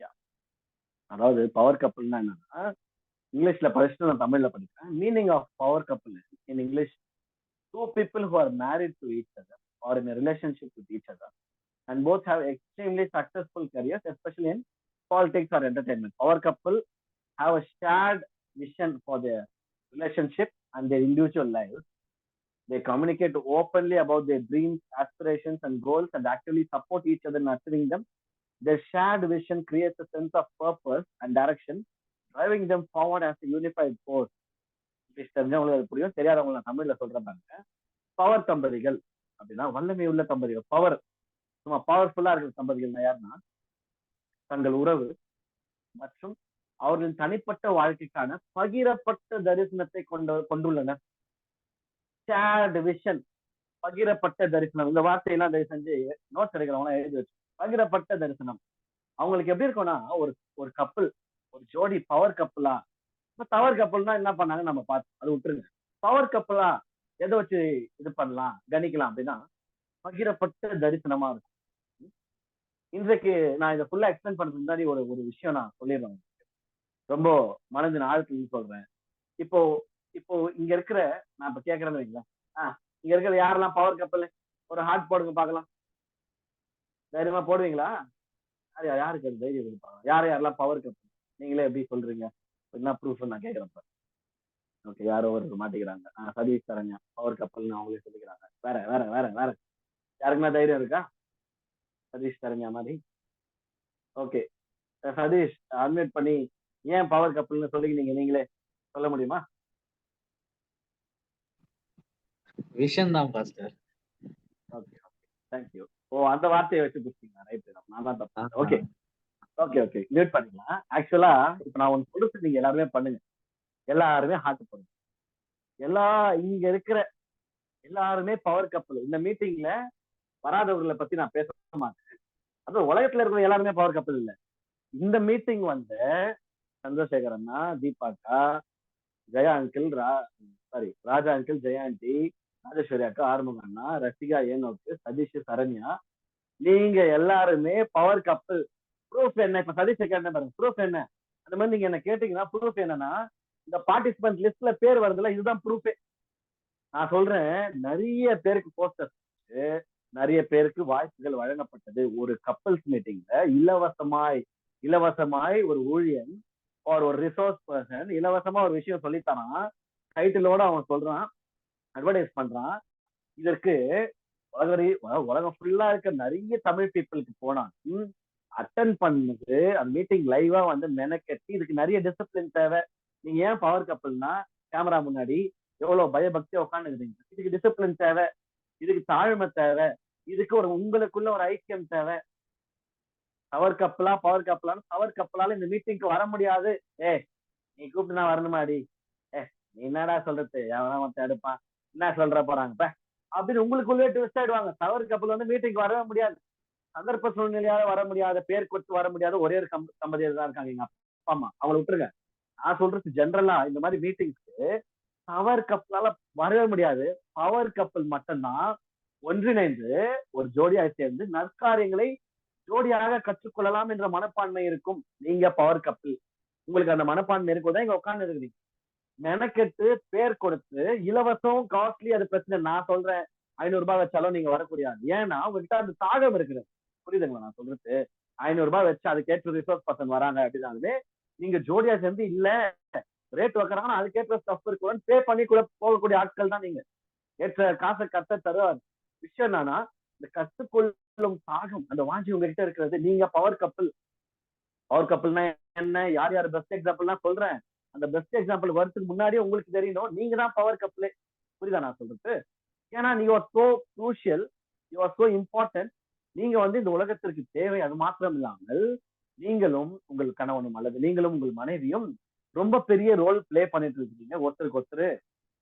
யா அதாவது பவர் கப்புள்னா என்னன்னா, இங்கிலீஷ்ல படிச்சுட்டு நான் தமிழ்ல படிக்கிறேன். Meaning of power couple in English, two people who are married to each other or in relationship with each other and both have extremely successful careers, especially in politics or entertainment. Power couple have a shared vision for their relationship and their individual lives. They communicate openly about their dreams, aspirations, and goals and actively support each other in achieving them. Their shared vision creates a sense of purpose and direction, driving them forward as a unified force. தெரிஞ்சவங்களுக்கு புரியும், தெரியாதவங்க நான் தமிழ்ல சொல்றேன் பாருங்க. Power தம்பதிகள் அப்படின்னா வல்லமை உள்ள தம்பதிகள். பவர் சும்மா பவர்ஃபுல்லா இருக்கிற தம்பதிகள் யாருன்னா, தங்கள் உறவு மற்றும் அவர்களின் தனிப்பட்ட வாழ்க்கைக்கான பகிரப்பட்ட தரிசனத்தை கொண்டுள்ளனர். ஷேர்டு விஷன், பகிரப்பட்ட தரிசனம். இந்த வார்த்தையெல்லாம் தயவு செஞ்சு நோட்ஸ் எடுக்கிறவங்க எழுதி வச்சு. பகிரப்பட்ட தரிசனம் அவங்களுக்கு எப்படி இருக்கும்னா, ஒரு ஒரு கப்பல், ஒரு ஜோடி பவர் கப்பலா. பவர் கப்பல்னா என்ன பண்ணாங்க நம்ம பார்த்து அது விட்டுருங்க. பவர் கப்பலா எதை வச்சு இது பண்ணலாம் கணிக்கலாம் அப்படின்னா, பகிரப்பட்ட தரிசனமா இருக்கும். இன்றைக்கு நான் இதை ஃபுல்லா எக்ஸ்பிளைன் பண்றதுக்கு முன்னாடி ஒரு ஒரு விஷயம் நான் சொல்லிடுறேன். ரொம்ப மனதின் ஆழத்துல சொல்றேன். இப்போ இப்போ இங்க இருக்கிற நான் இப்ப கேட்கறேன்னு வைங்களேன், இங்க இருக்கிற யாரெல்லாம் பவர் கப்பல், ஒரு ஹார்ட் போடுங்க பாக்கலாம். தைரியமா போடுவீங்களா? யாருக்கு அது தைரியம் கொடுப்பாங்க? யாரெல்லாம் பவர் கப்பல்? நீங்களே எப்படி சொல்றீங்க? என்ன ப்ரூஃப் நான் கேட்கறப்ப ஓகே, யாரோ ஒரு மாட்டிக்கிறாங்க. சதீஷ் சரண்யா பவர் கப்பல்னு அவங்களே சொல்லிக்கிறாங்க. வேற வேற வேற வேற யாருக்குன்னா தைரியம் இருக்கா? சதீஷ் சரண்யா மாதிரி. ஓகே, சதீஷ் அட்மிட் பண்ணி ஏன் பவர் கப்பல்னு சொல்லிக்கிட்டீங்க, நீங்களே சொல்ல முடியுமா? விஷன் தான் பாஸ்டர். Okay okay, thank you. அந்த வார்த்தையை வச்சு புடிச்சிங்க. ரைட், நான் தான் தப்பு. ஓகே ஓகே ஓகே, மியூட் பண்ணிக்கலாம். ஆக்சுவலா இப்ப நான் ஒன்று கொடுத்து நீங்க எல்லாருமே பண்ணுங்க. எல்லாருமே ஹார்ட் பண்ணுங்க. இங்க இருக்கிற எல்லாருமே பவர் கப்பல். இந்த மீட்டிங்ல வராதவர்களை பத்தி நான் பேச மாட்டேன். அது உலகத்துல இருக்கிற எல்லாருமே பவர் கப்பல் இல்ல. இந்த மீட்டிங் வந்து சந்திரசேகர் அண்ணா, தீபாக்கா, ஜெயா அங்கிள், ராஜா அங்கிள், ஜெயாண்டி, ராஜேஸ்வரி அக்கா, ஆறுமுக அண்ணா, ரசிகா, ஏனோக்கு, சதீஷ், சரண்யா, நீங்க எல்லாருமே பவர் கப்பல். ப்ரூஃப் என்ன? இப்ப சதீஷ் அக்கா என்ன பாருங்க, ப்ரூஃப் என்ன? அந்த மாதிரி நீங்க என்ன கேட்டீங்கன்னா ப்ரூஃப் என்னன்னா, இந்த பார்ட்டிசிபென்ட் லிஸ்ட்ல பேர் வருதுல, இதுதான் ப்ரூஃபே. நான் சொல்றேன், நிறைய பேருக்கு போஸ்டர், நிறைய பேருக்கு வாய்ப்புகள் வழங்கப்பட்டது. ஒரு கப்பல்ஸ் மீட்டிங்ல இலவசமாய் ஒரு ஊழியன் ஒரு ரிசோர்ஸ் பர்சன் இலவசமா ஒரு விஷயம் சொல்லித்தரான். டைட்டிலோட அவன் சொல்றான், அட்வர்டைஸ் பண்றான். இதற்கு உலகம் ஃபுல்லா இருக்க நிறைய தமிழ் பீப்புளுக்கு போனா அட்டன் பண்ணுது. அந்த மீட்டிங் லைவா வந்து மெனக்கட்டி. இதுக்கு நிறைய டிசிப்ளின் தேவை. நீங்க ஏன் பவர் கப்பல்னா, கேமரா முன்னாடி எவ்வளவு பயபக்தியா உட்காந்துருக்கீங்க. இதுக்கு டிசிப்ளின் தேவை, இதுக்கு தாழ்மை தேவை, இதுக்கு உங்களுக்குள்ள ஒரு ஐக்கியம் தேவை. பவர் கப்பலால இந்த மீட்டிங்க்கு வர முடியாது. நீ கூப்பிட்டு நான் வரணுமாடி? நீ என்னடா சொல்றது, எவனா எடுப்பான், என்ன சொல்ற போறாங்க அப்படின்னு உங்களுக்குள்ளே ட்விஸ்ட் ஆயிடுவாங்க. பவர் கப்பல் வந்து மீட்டிங் வரவே முடியாது. சந்தர்ப்ப சூழ்நிலையால வர முடியாத, பேர் கொடுத்து வர முடியாத ஒரே ஒரு தம்பதியர் தான் இருக்காங்க, எங்க அப்பா அம்மா. அவங்களை விட்டுருங்க. நான் சொல்றது ஜென்ரலா இந்த மாதிரி மீட்டிங்ஸ்க்கு பவர் கப்பலால வரவே முடியாது. பவர் கப்பல் மட்டும்தான் ஒன்றிணைந்து ஒரு ஜோடியா சேர்ந்து நற்காரியங்களை ஜோடியாக கற்றுக்கொள்ளலாம் என்ற மனப்பான்மை இருக்கும். நீங்க பவர் கப்பல், உங்களுக்கு அந்த மனப்பான்மை இருக்கும்போது இங்க உட்கார்ந்து இருக்கிறீங்க. மெனக்கெட்டு பேர் கொடுத்து இலவசம் காஸ்ட்லி, அது பிரச்சனை. நான் சொல்றேன், 500 ரூபாய் வச்சாலும் நீங்க வரக்கூடியாது. ஏன்னா உங்ககிட்ட அந்த தாகம் இருக்குது. புரியுதுங்களா நான் சொல்றது? 500 ரூபாய் வச்சு அதுக்கேற்ற ரிசோர்ஸ் பர்சன் வராங்க அப்படின்னாலுமே, நீங்க ஜோடியா சேர்ந்து இல்ல ரேட் வைக்கிறாங்கன்னா அதுக்கேற்ற ஸ்டஃப் இருக்குன்னு பே பண்ணி கூட போகக்கூடிய ஆட்கள் தான் நீங்க. ஏற்ற காசை கத்த தருவார். விஷயம் என்னன்னா, இந்த கற்றுக்கொள்ளும் தாகம், அந்த வாஞ்சி உங்ககிட்ட இருக்கிறது. நீங்க பவர் கப்பல்னா என்ன, யார் பெஸ்ட் எக்ஸாம்பிள்னா சொல்றேன். அந்த பெஸ்ட் எக்ஸாம்பிள் வரதுக்கு முன்னாடியே உங்களுக்கு தெரியணும், நீங்க தான் பவர் கப்பலே. புரியுதா நான் சொல்றது? ஏன்னா நீங்க are so crucial, you are so important. நீங்க வந்து இந்த உலகத்திற்கு தேவை. அது மாத்திரம் இல்லாமல் நீங்களும் உங்கள் கணவனும் அல்லது நீங்களும் உங்கள் மனைவியும் ரொம்ப பெரிய ரோல் பிளே பண்ணிட்டு இருக்கீங்க. ஒருத்தருக்கு ஒருத்தர்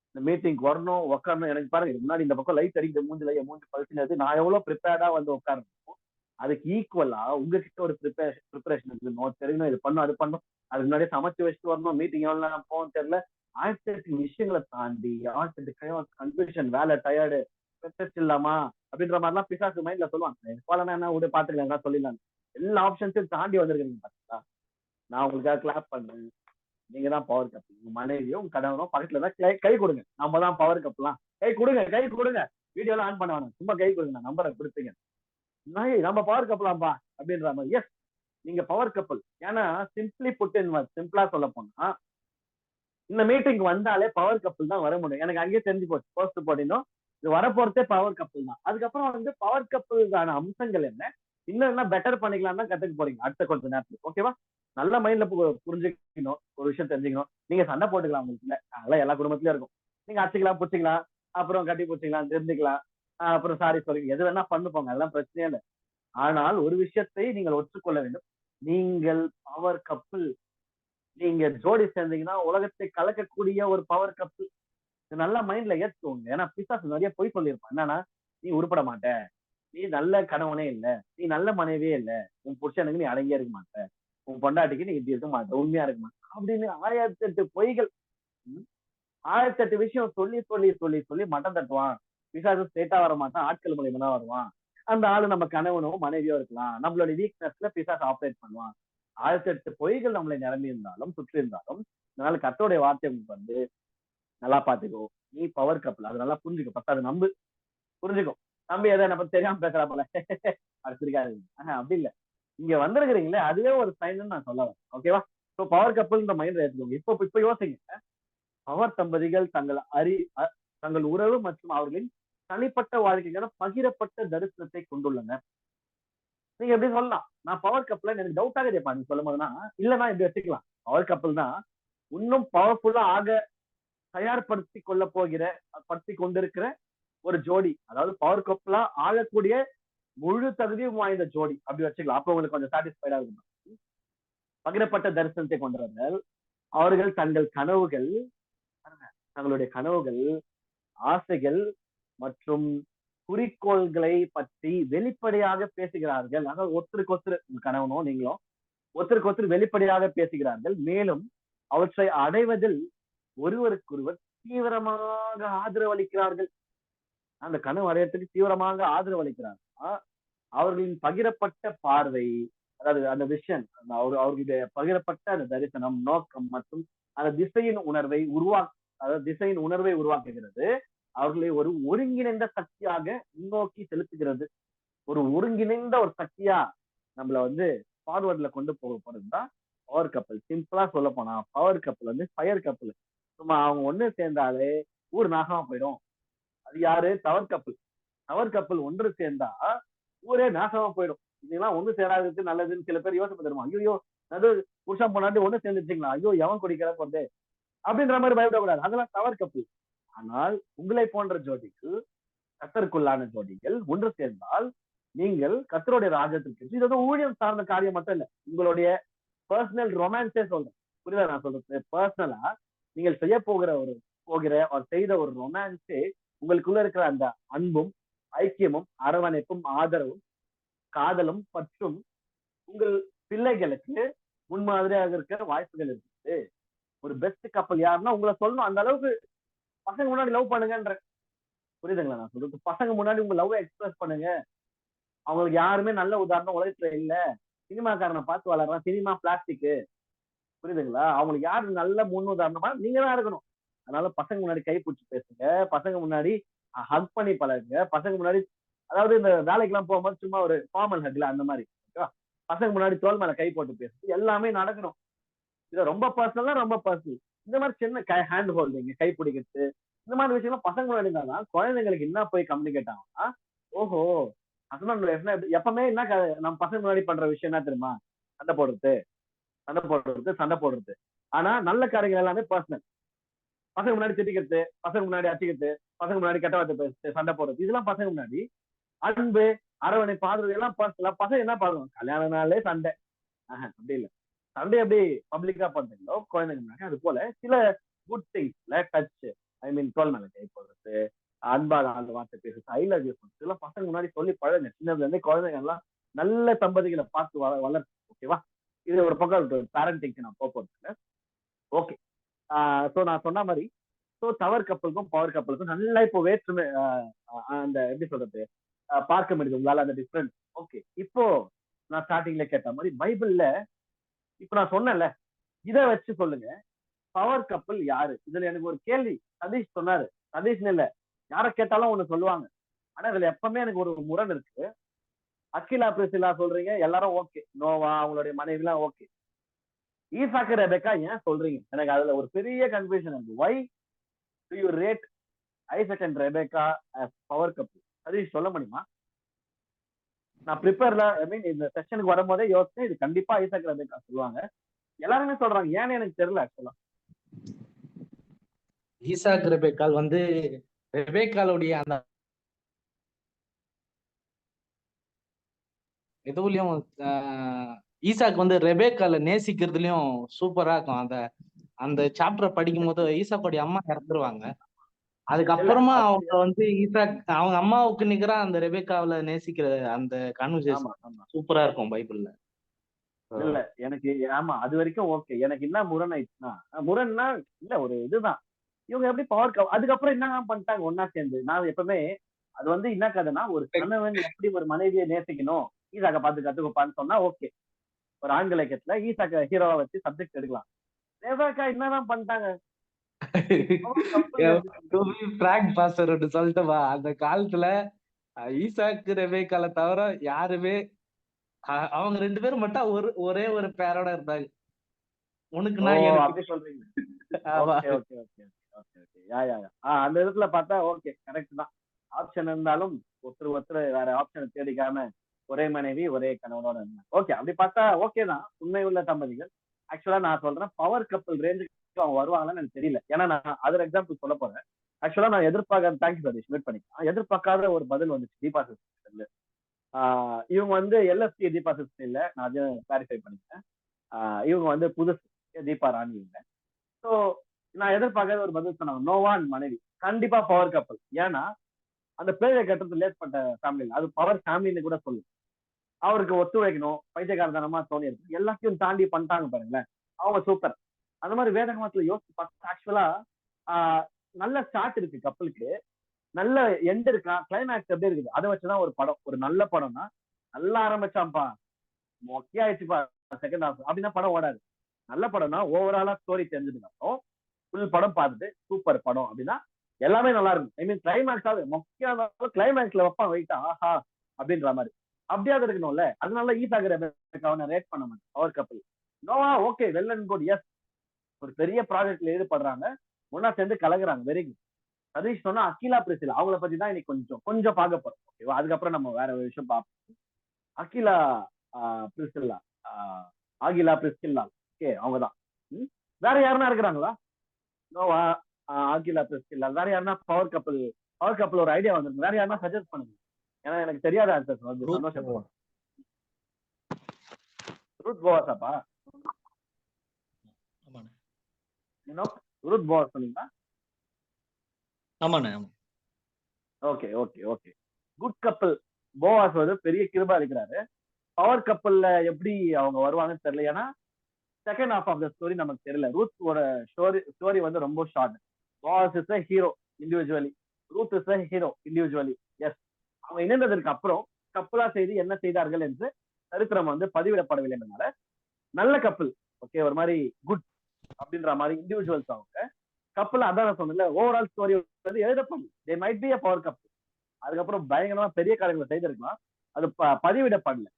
இந்த மீட்டிங் வரணும், உட்காரணும். எனக்கு பாருங்க, இதுக்கு முன்னாடி இந்த பக்கம் லைட் அடிக்கிற மூஞ்சி பழிச்சினது, நான் எவ்வளவு ப்ரிப்பேர்டா வந்து உட்காரணும். அதுக்கு ஈக்குவலா உங்ககிட்ட ஒரு ப்ரிப்பரேஷன் இருக்கணும், தெரியணும், இது பண்ணும் அது பண்ணும். அதுக்கு முன்னாடியே சமைச்சு வச்சுட்டு வரணும். மீட்டிங் எவ்வளவு நேரம் போகும் தெரியல. 1008 விஷயங்களை தாண்டி 1008 கன்ஃபியூஷன், வேலை, டயர்டு, பெற்றச்சிடலாமா அப்படின்ற மாதிரிலாம் பிசாசு மைண்ட்ல சொல்லுவாங்க. போலனா என்ன விட பாத்துக்கலாம் சொல்லிடலாம். எல்லா ஆப்ஷன்ஸையும் தாண்டி வந்திருக்கீங்க பாத்தீங்களா. நான் உங்களுக்காக கிளாப் பண்றேன். நீங்க தான் பவர் கப்பல். உங்க மனைவியோ உங்க கணவனோ பக்கத்துல தான் கை கொடுங்க. நம்ம தான் பவர் கப்லாம். கை கொடுங்க. வீடியோ எல்லாம் ஆன் பண்ண வேணாம். சும்மா கை கொடுங்க. நான் நம்பரை கொடுப்பீங்க. நம்ம பவர் கப்பலாம்பா அப்படின்ற மாதிரி. எஸ், நீங்க பவர் கப்பல். ஏன்னா சிம்பிளி புட் இன் வேர்ட்ஸ், சிம்பிளா சொல்ல போனா இந்த மீட்டிங் வந்தாலே பவர் கப்பல் தான் வர முடியும். எனக்கு அங்கேயே தெரிஞ்சு போச்சு. போஸ்ட் போட்டினோம் இது வரப்போறதே பவர் கப்பல் தான். அதுக்கப்புறம் வந்து பவர் கப்பலுக்கான அம்சங்கள் என்ன, இன்னும் என்ன பெட்டர் பண்ணிக்கலாம் தான் கத்துக்க போறீங்க அடுத்த கொஞ்ச நேரத்துக்கு. ஓகேவா? நல்ல மைண்ட்ல புரிஞ்சுக்கணும், ஒரு விஷயம் தெரிஞ்சுக்கணும். நீங்க சண்டை போட்டுக்கலாம், உங்களுக்கு இல்ல அதெல்லாம் எல்லா குடும்பத்திலயும் இருக்கும். நீங்க அடிச்சுக்கலாம், பிடிச்சிக்கலாம், அப்புறம் கட்டி பிடிச்சிக்கலாம், தெரிஞ்சுக்கலாம், அப்புறம் சாரி சொல்லுங்க, எது வேணா பண்ணு போங்க, அதெல்லாம் பிரச்சனையே இல்லை. ஆனால் ஒரு விஷயத்தை நீங்கள் ஒற்றுக்கொள்ள வேண்டும். நீங்கள் பவர் கப்பல். நீங்க ஜோடி சேர்ந்தீங்கன்னா உலகத்தை கலக்கக்கூடிய ஒரு பவர் கப்பல். நல்லா மைண்ட்ல ஏத்துக்கோங்க. ஏன்னா பிசாசு நிறைய பொய் சொல்லியிருப்பான். என்னன்னா, நீ உருப்பட மாட்ட, நீ நல்ல கணவனே இல்ல, நீ நல்ல மனைவியே இல்ல, உன் புருஷனுக்கு நீ அடங்கியே இருக்க மாட்ட, உன் பொண்டாட்டிக்கு நீ இப்படி இருக்க மாட்ட, உண்மையா இருக்க மாட்ட அப்படின்னு 1008 பொய்கள், 1008 விஷயம் சொல்லி சொல்லி சொல்லி சொல்லி மட்டம் தட்டுவான். பிசாசு ஸ்ட்ரெயிட்டா வர மாட்டான், ஆட்கள் மூலியமா தான் வருவான். அந்த ஆளு நம்ம கணவனோ மனைவியோ இருக்கலாம். நம்மளோட வீக்னஸ்ல பிசாசு ஆப்ரேட் பண்ணுவான். 1008 பொய்கள் நம்மளை நிரம்பி இருந்தாலும் சுற்றி இருந்தாலும், அதனால கர்த்தருடைய வார்த்தை உங்களுக்கு வந்து நல்லா பாத்துக்கோ, நீ பவர் கப்பல். அது நல்லா புரிஞ்சுக்கோ. பத்தாது நம்பு, புரிஞ்சுக்கோ. நம்பி எதை நம்ம தெரியாம பேசுறா போல அடுத்திருக்காது. அப்படி இல்ல, இங்க வந்திருக்கிறீங்களே அதுவே ஒரு சைன் நான் சொல்ல வரேன். ஓகேவா? ஸோ பவர் கப்பல் மைண்ட் ஏற்றுக்கோங்க. இப்ப யோசிங்க. பவர் தம்பதிகள் தங்கள் உறவு மற்றும் அவர்களின் தனிப்பட்ட வாழ்க்கைக்கான பகிரப்பட்ட தரிசனத்தை கொண்டுள்ளனர். நீங்க எப்படி சொல்லலாம், நான் பவர் கப்பல் எனக்கு டவுட் ஆகுது நீங்க சொல்லும் போதுனா, இல்லன்னா இப்படி வச்சுக்கலாம். பவர் கப்பல் தான் இன்னும் பவர்ஃபுல்லா ஆக தயார்படுத்தி கொண்டிருக்கிற ஒரு ஜோடி. அதாவது பவர் கப்பலா ஆகக்கூடிய முழு தகுதியும் வாய்ந்த ஜோடி அப்படி வச்சுக்கலாம். அப்ப உங்களுக்கு கொஞ்சம் சாட்டிஸ்ஃபைடா இருக்கும். பகிரப்பட்ட தரிசனத்தை கொண்டவர்கள் அவர்கள் தங்களுடைய கனவுகள், ஆசைகள் மற்றும் குறிக்கோள்களை பற்றி வெளிப்படையாக பேசுகிறார்கள். அதாவது ஒருத்தருக்கு ஒருத்தர், கணவனோ நீங்களும் ஒருத்தருக்கு ஒருத்தர் வெளிப்படையாக பேசுகிறார்கள். மேலும் அவற்றை அடைவதில் ஒருவருக்கொருவர் தீவிரமாக ஆதரவு அளிக்கிறார்கள். அந்த கனவு அடையத்துக்கு தீவிரமாக ஆதரவு அளிக்கிறார்கள். அவர்களின் பகிரப்பட்ட பார்வை, அதாவது அந்த விஷன், அவர்களுடைய பகிரப்பட்ட அந்த தரிசனம், நோக்கம் மற்றும் அந்த திசையின் உணர்வை உருவாக்குகிறது. அவர்களை ஒரு ஒருங்கிணைந்த சக்தியாக முன்னோக்கி செலுத்துகிறது. ஒரு ஒருங்கிணைந்த ஒரு சக்தியா நம்மள வந்து ஃபார்வர்ட்ல கொண்டு போக போறதுதான் பவர் கப்பல். சிம்பிளா சொல்ல போனா பவர் கப்பல் வந்து ஃபயர் கப்பல். சும்மா அவங்க ஒண்ணு சேர்ந்தாலே ஊர் நாசமா போயிடும். அது யாரு? டவர் கப்பல். டவர் கப்பல் ஒன்று சேர்ந்தா ஊரே நாசமா போயிடும். இதெல்லாம் ஒண்ணு சேராதது நல்லதுன்னு சில பேர் யோசிப்பு தருவாங்க. ஐயோ, அது புருஷன் பொண்டாட்டி ஒண்ணு சேர்ந்துருச்சுங்களா, ஐயோ எவன் குடிக்கிற போறது அப்படின்ற மாதிரி பயப்படக்கூடாது. அதெல்லாம் டவர் கப்பல். ஆனால் உங்களை போன்ற ஜோடிகள், கர்த்தருக்குள்ளான ஜோடிகள் ஒன்று சேர்ந்தால் நீங்கள் கர்த்தருடைய ராஜ்யத்திற்கு, இது வந்து ஊழியம் சார்ந்த காரியம் மட்டும் இல்ல, உங்களுடைய பர்சனல் ரொமான்ஸே சொல்றேன். புரியுதா நான் சொல்றது? பர்சனலா நீங்கள் செய்த ஒரு ரொமான்ஸே உங்களுக்குள்ள இருக்கிற அந்த அன்பும் ஐக்கியமும் அரவணைப்பும் ஆதரவும் காதலும் பற்றும் உங்கள் பிள்ளைகளுக்கு முன்மாதிரியாக இருக்கிற வாய்ப்புகள் இருக்குது. ஒரு பெஸ்ட் கப்பல் யாருன்னா உங்களை சொல்லணும். அந்த அளவுக்கு பசங்க முன்னாடி லவ் பண்ணுங்கன்ற. புரியுதுங்களா நான் சொல்றது? பசங்க முன்னாடி உங்க லவ் எக்ஸ்பிரஸ் பண்ணுங்க. அவங்களுக்கு யாருமே நல்ல உதாரணம் உலகத்துல இல்ல. சினிமாக்காரனை பார்த்து வளர்றான், சினிமா பிளாஸ்டிக். புரியுதுங்களா? அவங்களுக்கு யாரு நல்ல முன் உதாரணமா நீங்க தான் இருக்கணும். அதனால பசங்க முன்னாடி கை பிடிச்சி பேசுங்க, பசங்க முன்னாடி ஹக் பண்ணி பழகுங்க, பசங்க முன்னாடி, அதாவது இந்த வேலைக்கு எல்லாம் போகும்போது சும்மா ஒரு ஃபார்மல் ஹக்ல அந்த மாதிரி பசங்க முன்னாடி தோல் மேல கை போட்டு பேசுறது எல்லாமே நடக்கணும். இது ரொம்ப பர்சனலா, ரொம்ப பர்சனல். இந்த மாதிரி சின்ன ஹேண்ட் ஹோல்டிங், கை பிடிக்கிறது, இந்த மாதிரி விஷயம்லாம் பசங்க முன்னாடி இருந்தாதான் குழந்தைங்களுக்கு என்ன போய் கம்யூனிகேட் ஆகும்னா, ஓஹோ ஹஸ்பண்ட் ஒய்ஃப்னா எப்பவுமே என்ன நம்ம பசங்க முன்னாடி பண்ற விஷயம் என்ன தெரியுமா? சண்டை போடுறது. ஆனா நல்ல காரியங்கள் எல்லாமே பர்சனல். பசங்க முன்னாடி திட்டிக்கிறது, பசங்க முன்னாடி அடிச்சுக்கிறது, பசங்க முன்னாடி கெட்ட வார்த்தை பேசுறது, சண்டை போடுறது, இதெல்லாம் பசங்க முன்னாடி. அன்பு, அரவணைப்பு, ஆதரவு எல்லாம் பர்சனலா. பசங்க என்ன பாருங்க, கல்யாண நாளே சண்டை. அப்படி இல்லை. சண்டே எப்படி பப்ளிக்கா பண்றீங்களோ குழந்தைங்க முன்னாடி, அது போல சில குட் திங்ஸ்ல டச், ஐ மீன் தோல் மேல கை போடுறது, அன்பாக அந்த வார்த்தை பேசுறது, ஐ லவ் யூ சொல்றது, இதெல்லாம் பசங்க முன்னாடி சொல்லி பழகுங்க. சின்னதுல இருந்தே குழந்தைங்க எல்லாம் நல்ல தம்பதிகளை பார்த்து வளர்த்து. ஓகேவா? இது ஒரு பக்கம் பேரண்டிங்க்கு நான் போறது. ஓகே. சோ நான் சொன்ன மாதிரி ஸோ டவர் கப்பலுக்கும் பவர் கப்பலுக்கும் நல்லா இப்போ வேற்றுமை அந்த எப்படி சொல்றது பார்க்க முடியுது உங்களால அந்த டிஃபரன்ஸ். ஓகே, இப்போ நான் ஸ்டார்டிங்ல கேட்ட மாதிரி பைபிள்ல இப்ப நான் சொன்னேன்ல, இதை வச்சு சொல்லுங்க பவர் கப்பல் யாரு. இதுல எனக்கு ஒரு கேள்வி. சதீஷ் சொன்னாரு, சதீஷ்னு இல்ல, யாரை கேட்டாலும் ஒண்ணு சொல்லுவாங்க. ஆனா இதுல எப்பவுமே எனக்கு ஒரு முரண் இருக்கு. அகிலா பிரிசிலா சொல்றீங்க, எல்லாரும் ஓகே, நோவா அவங்களுடைய மனைவி எல்லாம் ஓகே. ஈசாக்கு ரெபெக்கா ஏன் சொல்றீங்க? எனக்கு அதுல ஒரு பெரிய கன்ஃபியூஷன் இருக்கு. Why do you rate Isaac and Rebecca as power couple? Sathish சொல்ல முடியுமா? நான் ப்ரிப்பேர்ல ஐ மீன் இந்த செஷனுக்கு வரும்போதே யோசிச்சேன், இது கண்டிப்பா ஐசக் ரெபெக்கா சொல்லுவாங்க. எல்லாருமே சொல்றாங்க, ஏன்னு எனக்கு தெரியல ஆக்சுவலா. ஈசாக் ரெபேக்கால் வந்து ரெபேக்காலுடைய அந்த எதுவுலயும் ஈசாக் வந்து ரெபேக்கால நேசிக்கிறதுலயும் சூப்பரா இருக்கும். அந்த அந்த சாப்டரை படிக்கும் போது ஈசாக்குடைய அம்மா இறந்துருவாங்க. அதுக்கப்புறமா அவங்க வந்து ஈசாக் அவங்க அம்மாவுக்கு நிகரா அந்த ரெபேக்காவில நேசிக்கிற அந்த கான்வர்சேஷன் சூப்பரா இருக்கும் பைபிள்ல. இல்ல எனக்கு ஆமா அது வரைக்கும் ஓகே. எனக்கு என்ன முரண் ஆயிடுச்சுன்னா, முரண்னா இல்ல ஒரு இதுதான், இவங்க எப்படி பவர் அதுக்கப்புறம் என்ன பண்ணிட்டாங்க ஒன்னா சேர்ந்து. நான் எப்பவுமே அது வந்து என்ன கதைன்னா, ஒரு கணவன் எப்படி ஒரு மனைவியை நேசிக்கணும் ஈசாக்க பார்த்து கத்துக்கப்பான்னு சொன்னா ஓகே. ஒரு ஆங்கில இலக்கியத்துல ஈசாக்க ஹீரோவா வச்சு சப்ஜெக்ட் எடுக்கலாம். ரெபெக்கா என்னதான் பண்ணிட்டாங்க? சொல்லிட்டவா அந்த காலத்துல ஈசாக்கு ரெபேக்கால தவிர யாருமே அவங்க ரெண்டு பேரும் மட்டும் ஒரே ஒரு பேரோட இருந்தாங்க. உனக்கு நான் அப்படி சொல்றீங்க. Okay okay okay okay okay ya ya ya அந்த இடத்துல பார்த்தா ஓகே கரெக்ட் தான். ஆப்ஷன் இருந்தாலும் ஒருத்தர் வேற ஆப்ஷன் தேடிக்காம ஒரே மனைவி ஒரே கணவனோட இருந்தாங்க. ஓகே, அப்படி பார்த்தா ஓகே தான், உண்மை உள்ள தம்பதிகள். ஆக்சுவலா நான் சொல்றேன் பவர் கப்பல் ரேஞ்சுக்கு அவங்க வருவாங்கன்னு எனக்கு தெரியல. ஏன்னா நான் அதர் எக்ஸாம்பிள் சொல்ல போறேன். ஆக்சுவலா நான் எதிர்பார்க்காத தேங்க்ஸ் சதீஷ் மீட் பண்ணிக்கலாம். எதிர்பார்க்காத ஒரு பதில் வந்துச்சு தீபா சிஸ்டர்ல. இவங்க வந்து எல்எஸ்டி தீபா சிஸ்டர் இல்ல, நான் அதையும் கிளாரிஃபை பண்ணிக்கிறேன். இவங்க வந்து புதுசு தீபா ராணி இல்லை. ஸோ நான் எதிர்பார்க்காத ஒரு பதில் சொன்னாங்க, நோவான் மனைவி கண்டிப்பா பவர் கப்பல். ஏன்னா அந்த பேரை கட்டுறது லேட் பண்ண ஃபேமிலி, அது பவர் ஃபேமிலின்னு கூட சொல்லு. அவருக்கு ஒத்துழைக்கணும், பைத்தியகாரத்தனமா தோணி இருக்கு, எல்லாத்தையும் தாண்டி பண்ணிட்டாங்க பாருங்களேன், அவங்க சூப்பர். அந்த மாதிரி வேதகமத்துல யோசிச்சு பார்த்தா ஆக்சுவலா நல்ல ஸ்டார்ட் இருக்கு கப்பலுக்கு, நல்ல எண்ட் இருக்கா, கிளைமேக்ஸ் எப்படி இருக்குது, அதை வச்சுதான் ஒரு படம், ஒரு நல்ல படம்னா நல்லா ஆரம்பிச்சான்ப்பா மொக்கையாயிடுச்சுப்பா செகண்ட் ஹாஃப் அப்படின்னா படம் ஓடாது. நல்ல படம்னா ஓவராலா ஸ்டோரி தெரிஞ்சதுக்கு அப்புறம் ஃபுல் படம் பார்த்துட்டு சூப்பர் படம் அப்படின்னா எல்லாமே நல்லா இருக்கும். ஐ மீன் கிளைமேக்ஸாவது மொக்கையா கிளைமேக்ஸ்ல வைப்பான் வெயிட்டா ஆஹா அப்படின்ற மாதிரி அப்படியாவது இருக்கணும்ல. அதனால ஈசாக்கு ரெபெக்காவை ரேட் பண்ண மாட்டேன் பவர் கப்பல். நோவா okay, well and good, yes, ஒரு பெரிய ப்ராஜெக்ட்ல ஈடுபடுறாங்க, ஒன்னா சேர்ந்து கலகுறாங்க, வெரி குட். சதீஷ் சொன்னா அகிலா பிரிசிலா அவங்கள பத்தி தான் இன்னைக்கு கொஞ்சம் பார்க்க போறோம். ஓகேவா, அதுக்கப்புறம் நம்ம வேற ஒரு விஷயம் பார்ப்போம். அகிலா பிரிசில்லா ஆகிலா பிரிஸ்கில்லா ஓகே அவங்கதான். வேற யாருன்னா இருக்கிறாங்களா? நோவா ஆகிலா பிரிஸ்கில்லா வேற யாருன்னா பவர் கப்பல் ஒரு ஐடியா வந்துருக்கு, வேற யாருன்னா சஜஸ்ட் பண்ணுங்க. ஏன்னா எனக்கு தெரியாத ஆன்சர் வந்து சந்தோஷம். ரூத் போவாஸாப்பா? ரூத் போவாஸ் சொன்னீங்களா? ஆமாண்ணே. ஓகே ஓகே ஓகே குட் கப்பல். போவாஸ் வந்து பெரிய கிருபா இருக்கிறாரு. பவர் கப்பல்ல எப்படி அவங்க வருவாங்கன்னு தெரியல. ஏன்னா second half of the story நமக்கு தெரியல. ரூத்தோட ஸ்டோரி வந்து ரொம்ப short. Boaz is hero individually, Ruth is hero individually. Yes, அவங்க இணைந்ததற்கு அப்புறம் கப்பலா செய்து என்ன செய்தார்கள் என்று சரித்திரம் வந்து பதிவிடப்படவில்லை என்றனால நல்ல கப்பல் ஓகே, ஒரு மாதிரி குட் அப்படின்ற மாதிரி இண்டிவிஜுவல்ஸ் அவங்க கப்பல். அதான் சொன்னல, ஓவரால் ஸ்டோரி வந்து எழுதப்படும். They might be a power கப்பல். அதுக்கப்புறம் பயங்கரமா பெரிய காரியங்களை செய்திருக்கலாம், அது பதிவிடப்படல.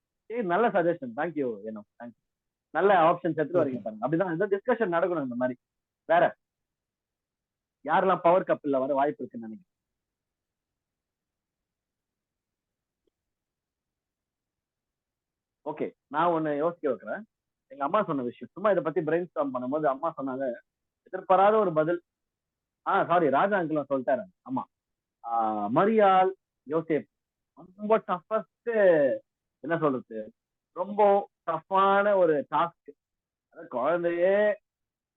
நல்ல சஜஷன், தேங்க்யூ. ஏனோ தேங்க்யூ, நல்ல ஆப்ஷன்ஸ் எடுத்து வரீங்க பாருங்க. அப்படிதான் டிஸ்கஷன் நடக்கணும் இந்த மாதிரி. வேற யாரெல்லாம் பவர் கப்பல்ல வர வாய்ப்பு இருக்குன்னு நினைக்கிறேன்? ஓகே, நான் ஒண்ணு யோசிக்க வைக்கிறேன். எங்க அம்மா சொன்ன விஷயம், சும்மா இதை பத்தி பிரெயின் ஸ்டார்ம் பண்ணும்போது அம்மா சொன்னாங்க, எதிர்பாராத ஒரு பதில். சாரி, ராஜா அங்கிள் சொல்லிட்டாரு. ஆமா, மரியாள் யோசேப் ரொம்ப டஃபஸ்ட், என்ன சொல்றது, ரொம்ப டஃப்பான ஒரு டாஸ்க். குழந்தையே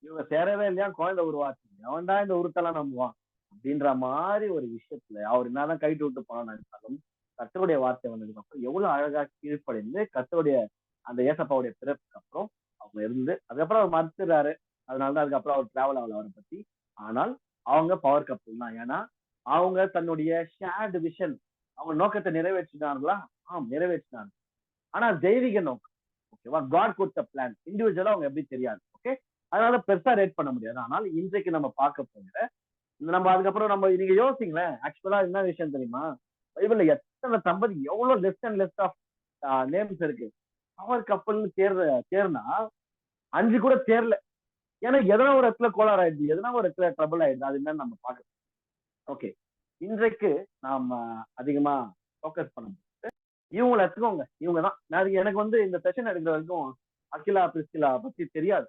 இவங்க சேரவே இல்லையா, குழந்தை உருவாச்சு, அவன் தான் இந்த உருத்தெல்லாம் நம்புவான் அப்படின்ற மாதிரி ஒரு விஷயத்துல அவர் என்னதான் கைட்டு விட்டு போனான்னு நினைச்சாலும் கர்த்தருடைய வார்த்தை வந்ததுக்கு அப்புறம் எவ்வளவு அழகா கீழ்ப்படைந்து கர்த்தருடைய அந்த ஏசப்பாவுடைய பிறப்புக்கு அப்புறம் அவங்க இருந்து அதுக்கப்புறம் அவர் மறுத்துறாரு. அதனாலதான் அதுக்கப்புறம் அவர் டிராவல் ஆகல அவரை பத்தி. ஆனால் அவங்க பவர் கப்பல் தான். ஏன்னா அவங்க தன்னுடைய ஷேர்டு விஷன், அவங்க நோக்கத்தை நிறைவேற்றினாங்களா? நிறைவேற்றினாங்க. ஆனா தெய்வீக நோக்கம், ஓகேவா, காட் கொடுத்த பிளான். இண்டிவிஜுவலா அவங்க எப்படி தெரியாது. ஓகே, அதனால பெருசா ரேட் பண்ண முடியாது. ஆனால் இன்றைக்கு நம்ம பார்க்க போகிற நம்ம அதுக்கப்புறம் நம்ம நீங்க யோசிங்களேன், ஆக்சுவலா என்ன விஷயம் தெரியுமா? பைபிள்ல எத்தனை தம்பதி, எவ்வளவு less and less of names இருக்கு. பவர் கப்பல்னு தேர்னா 5 கூட தேரல. ஏன்னா எதனா ஒரு இடத்துல கோளாறு ஆயிடுது, எதனா ஒரு இடத்துல ட்ரபிள் ஆயிடுது. அது என்னன்னு நம்ம பார்க்கணும். ஓகே, இன்றைக்கு நாம அதிகமா ஃபோக்கஸ் பண்ண இவங்களை எடுத்துக்கோங்க. இவங்க தான் எனக்கு வந்து இந்த செஷன் எடுக்கிற வரைக்கும் அகிலா பிரிஸ்கிலா பத்தி தெரியாது.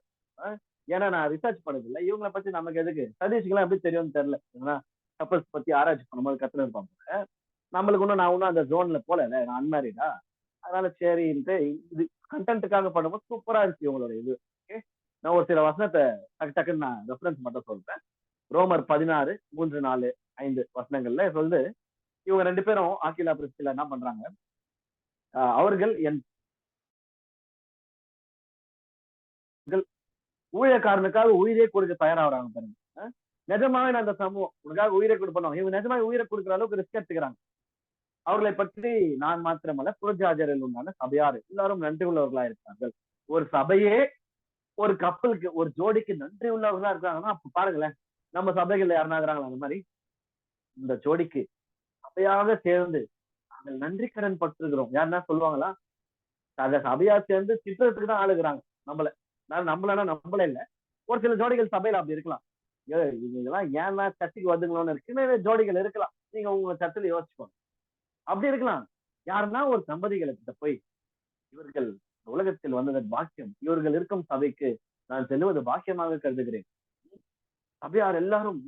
ஏன்னா நான் ரிசர்ச் பண்ணதில்லை. இவங்களை பத்தி நமக்கு எதுக்கு, சதீஷ்க்குலாம் எப்படி தெரியும்னு தெரியல. ஏன்னா கப்பல்ஸ் பத்தி ஆராய்ச்சி பண்ணும்போது கத்துல இருப்பாங்க. நம்மளுக்கு இன்னும் நான் ஒன்றும் அந்த ஜோன்ல போல, நான் அன்மேரிடா. அதனால சரின்ட்டு இது கண்டென்ட்டுக்காக பண்ணும்போது சூப்பரா இருந்துச்சு இவங்களோட இது. ஓகே, நான் ஒரு சில வசனத்தை டக்குன்னு நான் ரெஃபரன்ஸ் மட்டும் சொல்றேன். ரோமர் 16, 3, 4, 5 வசனங்கள்ல சொல்லுது, இவங்க 2 பேரும் ஆக்கிலா பிரிஸ்கிலா என்ன பண்றாங்க, அவர்கள் என் ஊழியக்காரனுக்காக உயிரே கொடுக்க தயாராகிறாங்க பாருங்க. நிஜமாவே நான் அந்த சமூகம் உனக்காக உயிரை கொடுப்போம், இவங்க நிஜமாவே உயிரை கொடுக்குற அளவுக்கு ரிஸ்க் எடுத்துக்கிறாங்க. அவர்களை பற்றி நான் மாத்திரமல்ல, புரஜாஜரில் உண்டான சபையார் எல்லாரும் நன்றி உள்ளவர்களா இருக்கிறார்கள். ஒரு சபையே ஒரு கப்பலுக்கு, ஒரு ஜோடிக்கு நன்றி உள்ளவர்களா இருக்காங்கன்னா அப்ப பாருங்களேன், நம்ம சபைகள்ல யாருனா இருக்கிறாங்களா அந்த மாதிரி? இந்த ஜோடிக்கு சபையாக சேர்ந்து நாங்கள் நன்றி கடன் பட்டிருக்கிறோம். யாருன்னா சொல்லுவாங்களா? அந்த சபையா சேர்ந்து திட்டத்துக்கு தான் ஆளுகிறாங்க நம்மள. நம்மளனா நம்மள இல்ல, ஒரு சில ஜோடிகள் சபையில அப்படி இருக்கலாம். இதெல்லாம் ஏன்னா சர்ச்சுக்கு வந்துங்களோன்னு இருக்கு ஜோடிகள் இருக்கலாம். நீங்க உங்க சர்ச்சில் யோசிச்சுக்கோங்க, அப்படி இருக்கலாம். யாருன்னா ஒரு தம்பதிகளுக்கிட்ட போய், இவர்கள் உலகத்தில் வந்தது பாக்கியம், இவர்கள் இருக்கும் சபைக்கு நான் செல்வது பாக்கியமாக கருதுகிறேன். சபையார் எல்லாரும்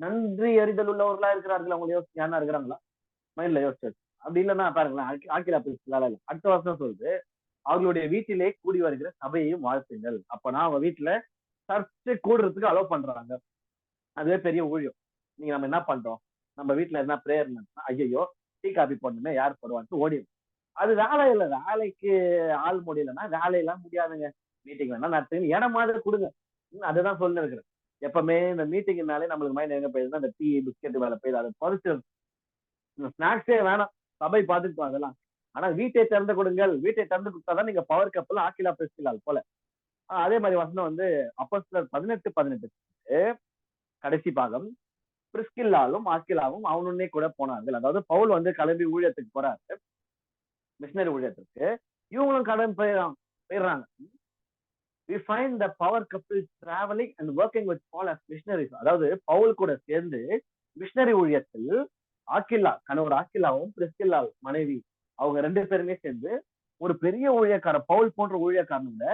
நன்றி அறிதல் உள்ளவர்களா இருக்கிறார்கள். அவங்க யோசிச்சு யாரா இருக்கிறாங்களா? மைண்ட்ல யோசிச்சு. அப்படி இல்லைன்னா பாருங்களேன், ஆக்கிலா பிரிஸ்கிலா இல்ல, அடுத்த வருஷம் சொல்லுது, அவர்களுடைய வீட்டிலே கூடி வருகிற சபையையும் வாழ்த்துங்கள். அப்பனா அவங்க வீட்டுல சர்ச்சை கூடுறதுக்கு அலோவ் பண்றாங்க. அதுவே பெரிய ஊழியம். நீங்க நம்ம என்ன பண்றோம், நம்ம வீட்டுல என்ன பிரேயர், ஐயோ டீ காபி போடணுமே யார் போடுவான்னு ஓடிடும். அது வேலை இல்லை. வேலைக்கு ஆள் முடியலன்னா வேலையெல்லாம் முடியாதுங்க. மீட்டிங் வேணா நடத்துங்க, இடம் மாதிரி கொடுங்க. அதுதான் சொல்ல இருக்கிறேன். எப்பவுமே இந்த மீட்டிங்னாலே நம்மளுக்கு மைண்ட் எங்க போயிடுதுன்னா இந்த டீ பிஸ்கெட் வேலை போயிடுது. அதை பொறுத்து ஸ்நாக்ஸே வேணாம், சபை பார்த்துட்டு அதெல்லாம். ஆனா வீட்டை திறந்து கொடுங்கள். வீட்டை திறந்து கொடுத்தாதான் நீங்க பவர் கப்பல் ஆக்கிலா பிரிஸ்கிலால் போல. அதே மாதிரி வசனம் வந்து அப்போஸ்தலர் 18:18 கடைசி பாகம், பிரிஸ்கில்லாலும் ஆக்கிலாவும் அவனுன்னே கூட போனார்கள். அதாவது பவுல் வந்து கிளம்பி ஊழியத்துக்கு போறாரு, மிஷினரி ஊழியத்துக்கு. இவங்களும் கடன் போயிடுறாங்க. We find the power couple traveling and working with Paul as missionaries. அதாவது பவுல் கூட சேர்ந்து மிஷினரி ஊழியத்தில் ஆக்கிலா கணவர் ஆக்கிலாவும் பிரிஸ்கில்லால் மனைவி அவங்க 2 பேருமே சேர்ந்து ஒரு பெரிய ஊழியக்கார, பவுல் போன்ற ஊழியக்காரங்கள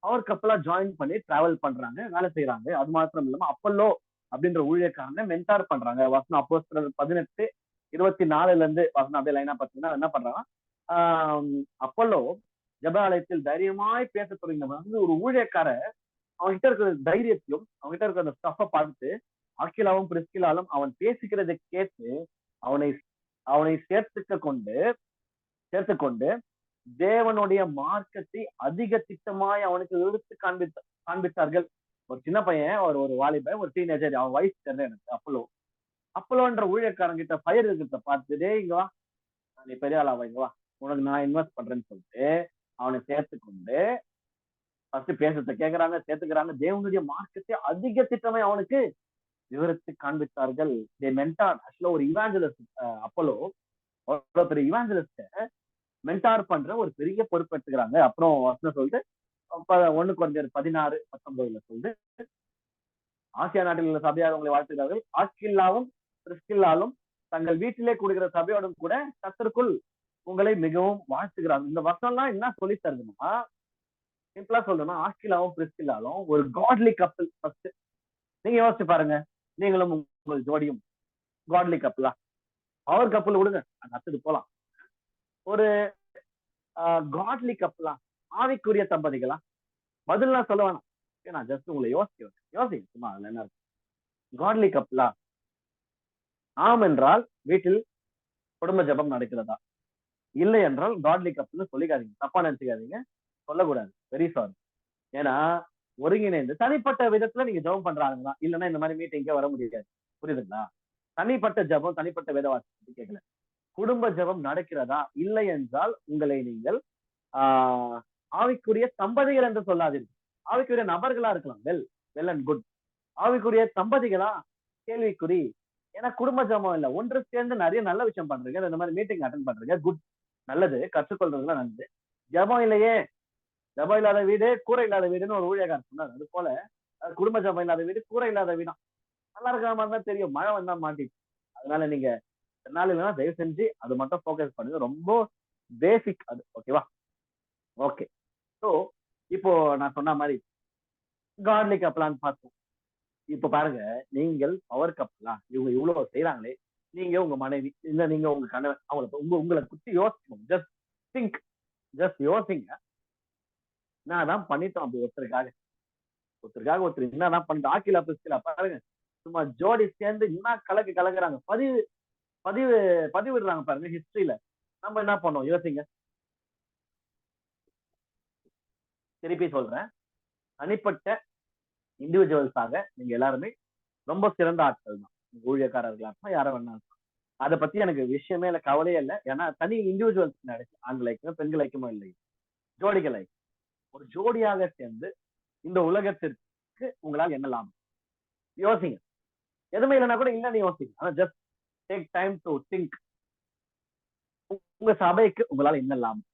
பவர் கப்பலா ஜாயின் பண்ணி டிராவல் பண்றாங்க, வேலை செய்யறாங்க. அது மாத்திரம் இல்லாம அப்பல்லோ அப்படின்ற ஊழியக்காரனை மென்டார் பண்றாங்க. வசனம் அப்போஸ்தலர் 18:24 இருந்து வசனம் அப்படியே லைனா பாத்தீங்கன்னா என்ன பண்றாங்க, அப்பல்லோ ஜெபாலயத்தில் தைரியமாய் பேச தொடங்கினவன் வந்து ஒரு ஊழியக்கார, அவன்கிட்ட இருக்கிற தைரியத்தையும் அவன்கிட்ட இருக்கிற அந்த ஸ்டஃபை பார்த்துட்டு ஆக்கிலாவும் பிரிஸ்கிலாலும் அவன் பேசிக்கிறதை கேட்டு அவனை சேர்த்து கொண்டு தேவனுடைய மார்க்கத்தை அதிக திட்டமாய் அவனுக்கு எடுத்து காண்பித்தார்கள். ஒரு சின்ன பையன், ஒரு வாலிபன், ஒரு டீனேஜர், அவன் வயசு தெரியல எனக்கு. அப்பல்லோன்ற ஊழியக்காரங்கிட்ட ஃபயர் இருக்கிறத பார்த்துட்டே, இங்க வா நீ பெரிய ஆளா, இங்க வா உனக்கு நான் இன்வெஸ்ட் பண்றேன்னு சொல்லிட்டு அவனை சேர்த்து கொண்டு ஃபர்ஸ்ட் பேசுறத கேட்கறாங்க, சேர்த்துக்கிறாங்க. தேவனுடைய மார்க்கத்தை அதிக திட்டமே அவனுக்கு விவரித்து காண்பித்தார்கள். தே மென்டார். ஆக்சுவலா ஒரு இவாஞ்சலிஸ்ட், அப்பல்லோ ஒரு பெரிய இவாஞ்சலிஸ்ட மென்டார் பண்ற ஒரு பெரிய பொறுப்பு எடுத்துக்கிறாங்க. அப்புறம் வசனம் சொல்லிட்டு 1 கொரிந்தியர் 16:19 சொல்லுது, ஆசியா நாட்டில் உள்ள சபையார் உங்களை வாழ்த்துகிறார்கள். ஆக்கில்லாவும் பிரிஸ்கில்லாலும் தங்கள் வீட்டிலே கூடுகிற சபையோடும் கூட கர்த்தருக்குள் உங்களை மிகவும் வாழ்த்துகிறாங்க. இந்த வசனம்லாம் என்ன சொல்லி தருதுன்னா, சிம்பிளா சொல்லணும்னா ஆக்கிலாவும் பிரிஸ்கில்லாலும் ஒரு காட்லி கப்பல். ஃபர்ஸ்ட் நீங்க யோசிச்சு பாருங்க, நீங்களும் உங்கள் ஜோடியும் காட்லி கப்பலா? பவர் கப்பல் விடுங்க, அடுத்தது போலாம். ஒரு காட்லி கப்பலா, ஆவிக்குரிய தம்பதிகளா? பதிலாம் சொல்ல வேணாம், நான் ஜஸ்ட் உங்களை யோசிக்க சும்மா. அதுல என்ன இருக்கு? காட்லி கப்பலா? ஆம் என்றால் வீட்டில் குடும்ப ஜபம் நடக்கிறதா? இல்லை என்றால் காட்லி கப்பல்னு சொல்லிக்காதீங்க, தப்பா நினைச்சுக்காதீங்க, சொல்லக்கூடாது. Very sorry. ஏன்னா ஒருங்கிணைந்து தனிப்பட்ட விதத்துல நீங்க ஜெபம் பண்றாங்க தான். இல்லைன்னா இந்த மாதிரி மீட்டிங்கே வர முடியாது. புரியுதுங்களா? தனிப்பட்ட ஜெபம், தனிப்பட்ட வேத வாசிப்பு கேட்கல. குடும்ப ஜெபம் நடக்கிறதா? இல்லை என்றால் உங்களை நீங்கள் ஆவிக்குரிய தம்பதிகள் என்று சொல்லாதீர்கள். ஆவிக்குரிய நபர்களா இருக்கலாம், வெல் அண்ட் குட். ஆவிக்குரிய தம்பதிகளா? கேள்விக்குறி. ஏன்னா குடும்ப ஜெபம் இல்ல, ஒன்று சேர்ந்து நிறைய நல்ல விஷயம் பண்றீங்க, இந்த மாதிரி மீட்டிங் அட்டன் பண்றீங்க, குட், நல்லது, கற்றுக்கொள்றதுலாம் நல்லது. ஜெபம் இல்லையே, ஜெபம் இல்லாத வீடு கூரை இல்லாத வீடுன்னு ஒரு ஊழியக்காரர் சொன்னார். அது போல குடும்ப ஜெபம் இல்லாத வீடு கூரை இல்லாத வீடா? நல்லா இருக்கிற மாதிரி தான் தெரியும், மழை வந்தா மாட்டிட்டு. அதனால நீங்க நாள் இல்லைன்னா தயவு செஞ்சு அது மட்டும் ஃபோக்கஸ் பண்ணுங்க. ரொம்ப பேசிக் அது. ஓகேவா? ஓகே. ஸோ இப்போ நான் சொன்ன மாதிரி காட்லி கப்லான்னு பார்த்தோம். இப்போ பாருங்க, நீங்கள் பவர் கப்லாம் இவங்க இவ்வளவு செய்யறாங்களே, நீங்க உங்க மனைவி இல்ல நீங்க உங்க கணவன் உங்களை குத்தி யோசிக்கணும். ஜஸ்ட் யோசிங்க. நான் தான் பண்ணிட்டோம் அப்படி ஒருத்தருக்காக என்னதான் பண்ணிட்டு ஆக்கிலா பிஸ்கிலா பாருங்க, சும்மா ஜோடி சேர்ந்து என்ன கலக்குறாங்க, பதிவிடுறாங்க பாருங்க ஹிஸ்டரியில. நம்ம என்ன பண்ணோம் யோசிங்க. திருப்பி சொல்றேன், தனிப்பட்ட இண்டிவிஜுவல்ஸாக நீங்க எல்லாருமே ரொம்ப சிறந்த ஆட்கள் தான். ஊழியக்காரர்களா இருந்தா யாரை வேணா. அதை பத்தி எனக்கு விஷயமே இல்லை, கவலையே இல்லை. ஏன்னா தனி இண்டிவிஜுவல்ஸ் நடக்கு, ஆண்களுக்கும் பெண்களுக்குமோ இல்லை, ஜோடிகளை ஒரு ஜோடியாக சேர்ந்து இந்த உலகத்திற்கு உங்களால் என்ன லாபம் யோசிங்க. எதுவுமே இல்லைன்னா கூட இல்லைன்னு யோசிங்க. ஆனா just take time to think. உங்க சபைக்கு உங்களால என்ன லாபம்,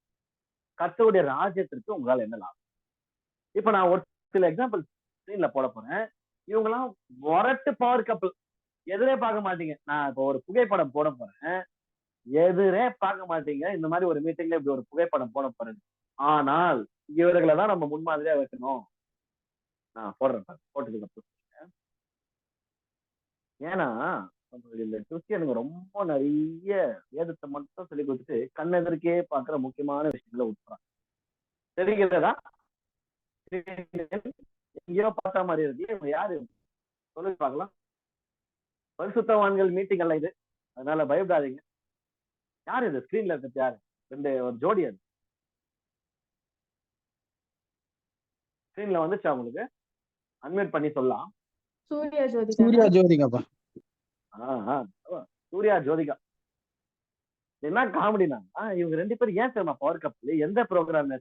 கர்த்தருடைய ராஜ்யத்திற்கு உங்களால என்ன லாபம். இப்ப நான் ஒரு சில எக்ஸாம்பிள் ஸ்கிரீன்ல போட போறேன். இவங்கெல்லாம் மொரட்டு பவர் கப்பல், எதிரே பார்க்க மாட்டீங்க. நான் இப்போ ஒரு புகைப்படம் போட போறேன், எதிரே பார்க்க மாட்டீங்க. இந்த மாதிரி ஒரு மீட்டிங்ல இப்படி ஒரு புகைப்படம் போட போறேன். ஆனால் இவர்களை தான் நம்ம முன்மாதிரியா வைக்கணும். நான் போடுறேன், போட்டுக்க. ஏன்னா இந்த கிறிஸ்டியனுங்க ரொம்ப நிறைய வேதத்தை மட்டும் சொல்லி கொடுத்துட்டு கண்ணெதிர்க்கே பார்க்கிற முக்கியமான விஷயங்களை விட்டுறாங்க. தெரிகிறதா? எங்கேயோ பார்த்தா மாதிரி இருக்கு. இவங்க யாரு சொல்லி பார்க்கலாம். பரிசுத்தவான்கள் மீட்டிங் அல்ல இது, அதனால பயப்படாதீங்க. யாரு இது ஸ்கிரீன்ல இருக்கிறது? யாரு? ஒரு ஜோடி. அது ஸ்கிரீன்ல வந்துச்சா உங்களுக்கு? அன்மியூட் பண்ணி சொல்லலாம். சூர்யா ஜோதிகாப்பா. சூர்யா ஜோதிகா. என்ன காமெடினா, இவங்க ரெண்டு பேரும் ஏன் தெரியுமா பவர் கப்ல எந்த ப்ரோக்ராம்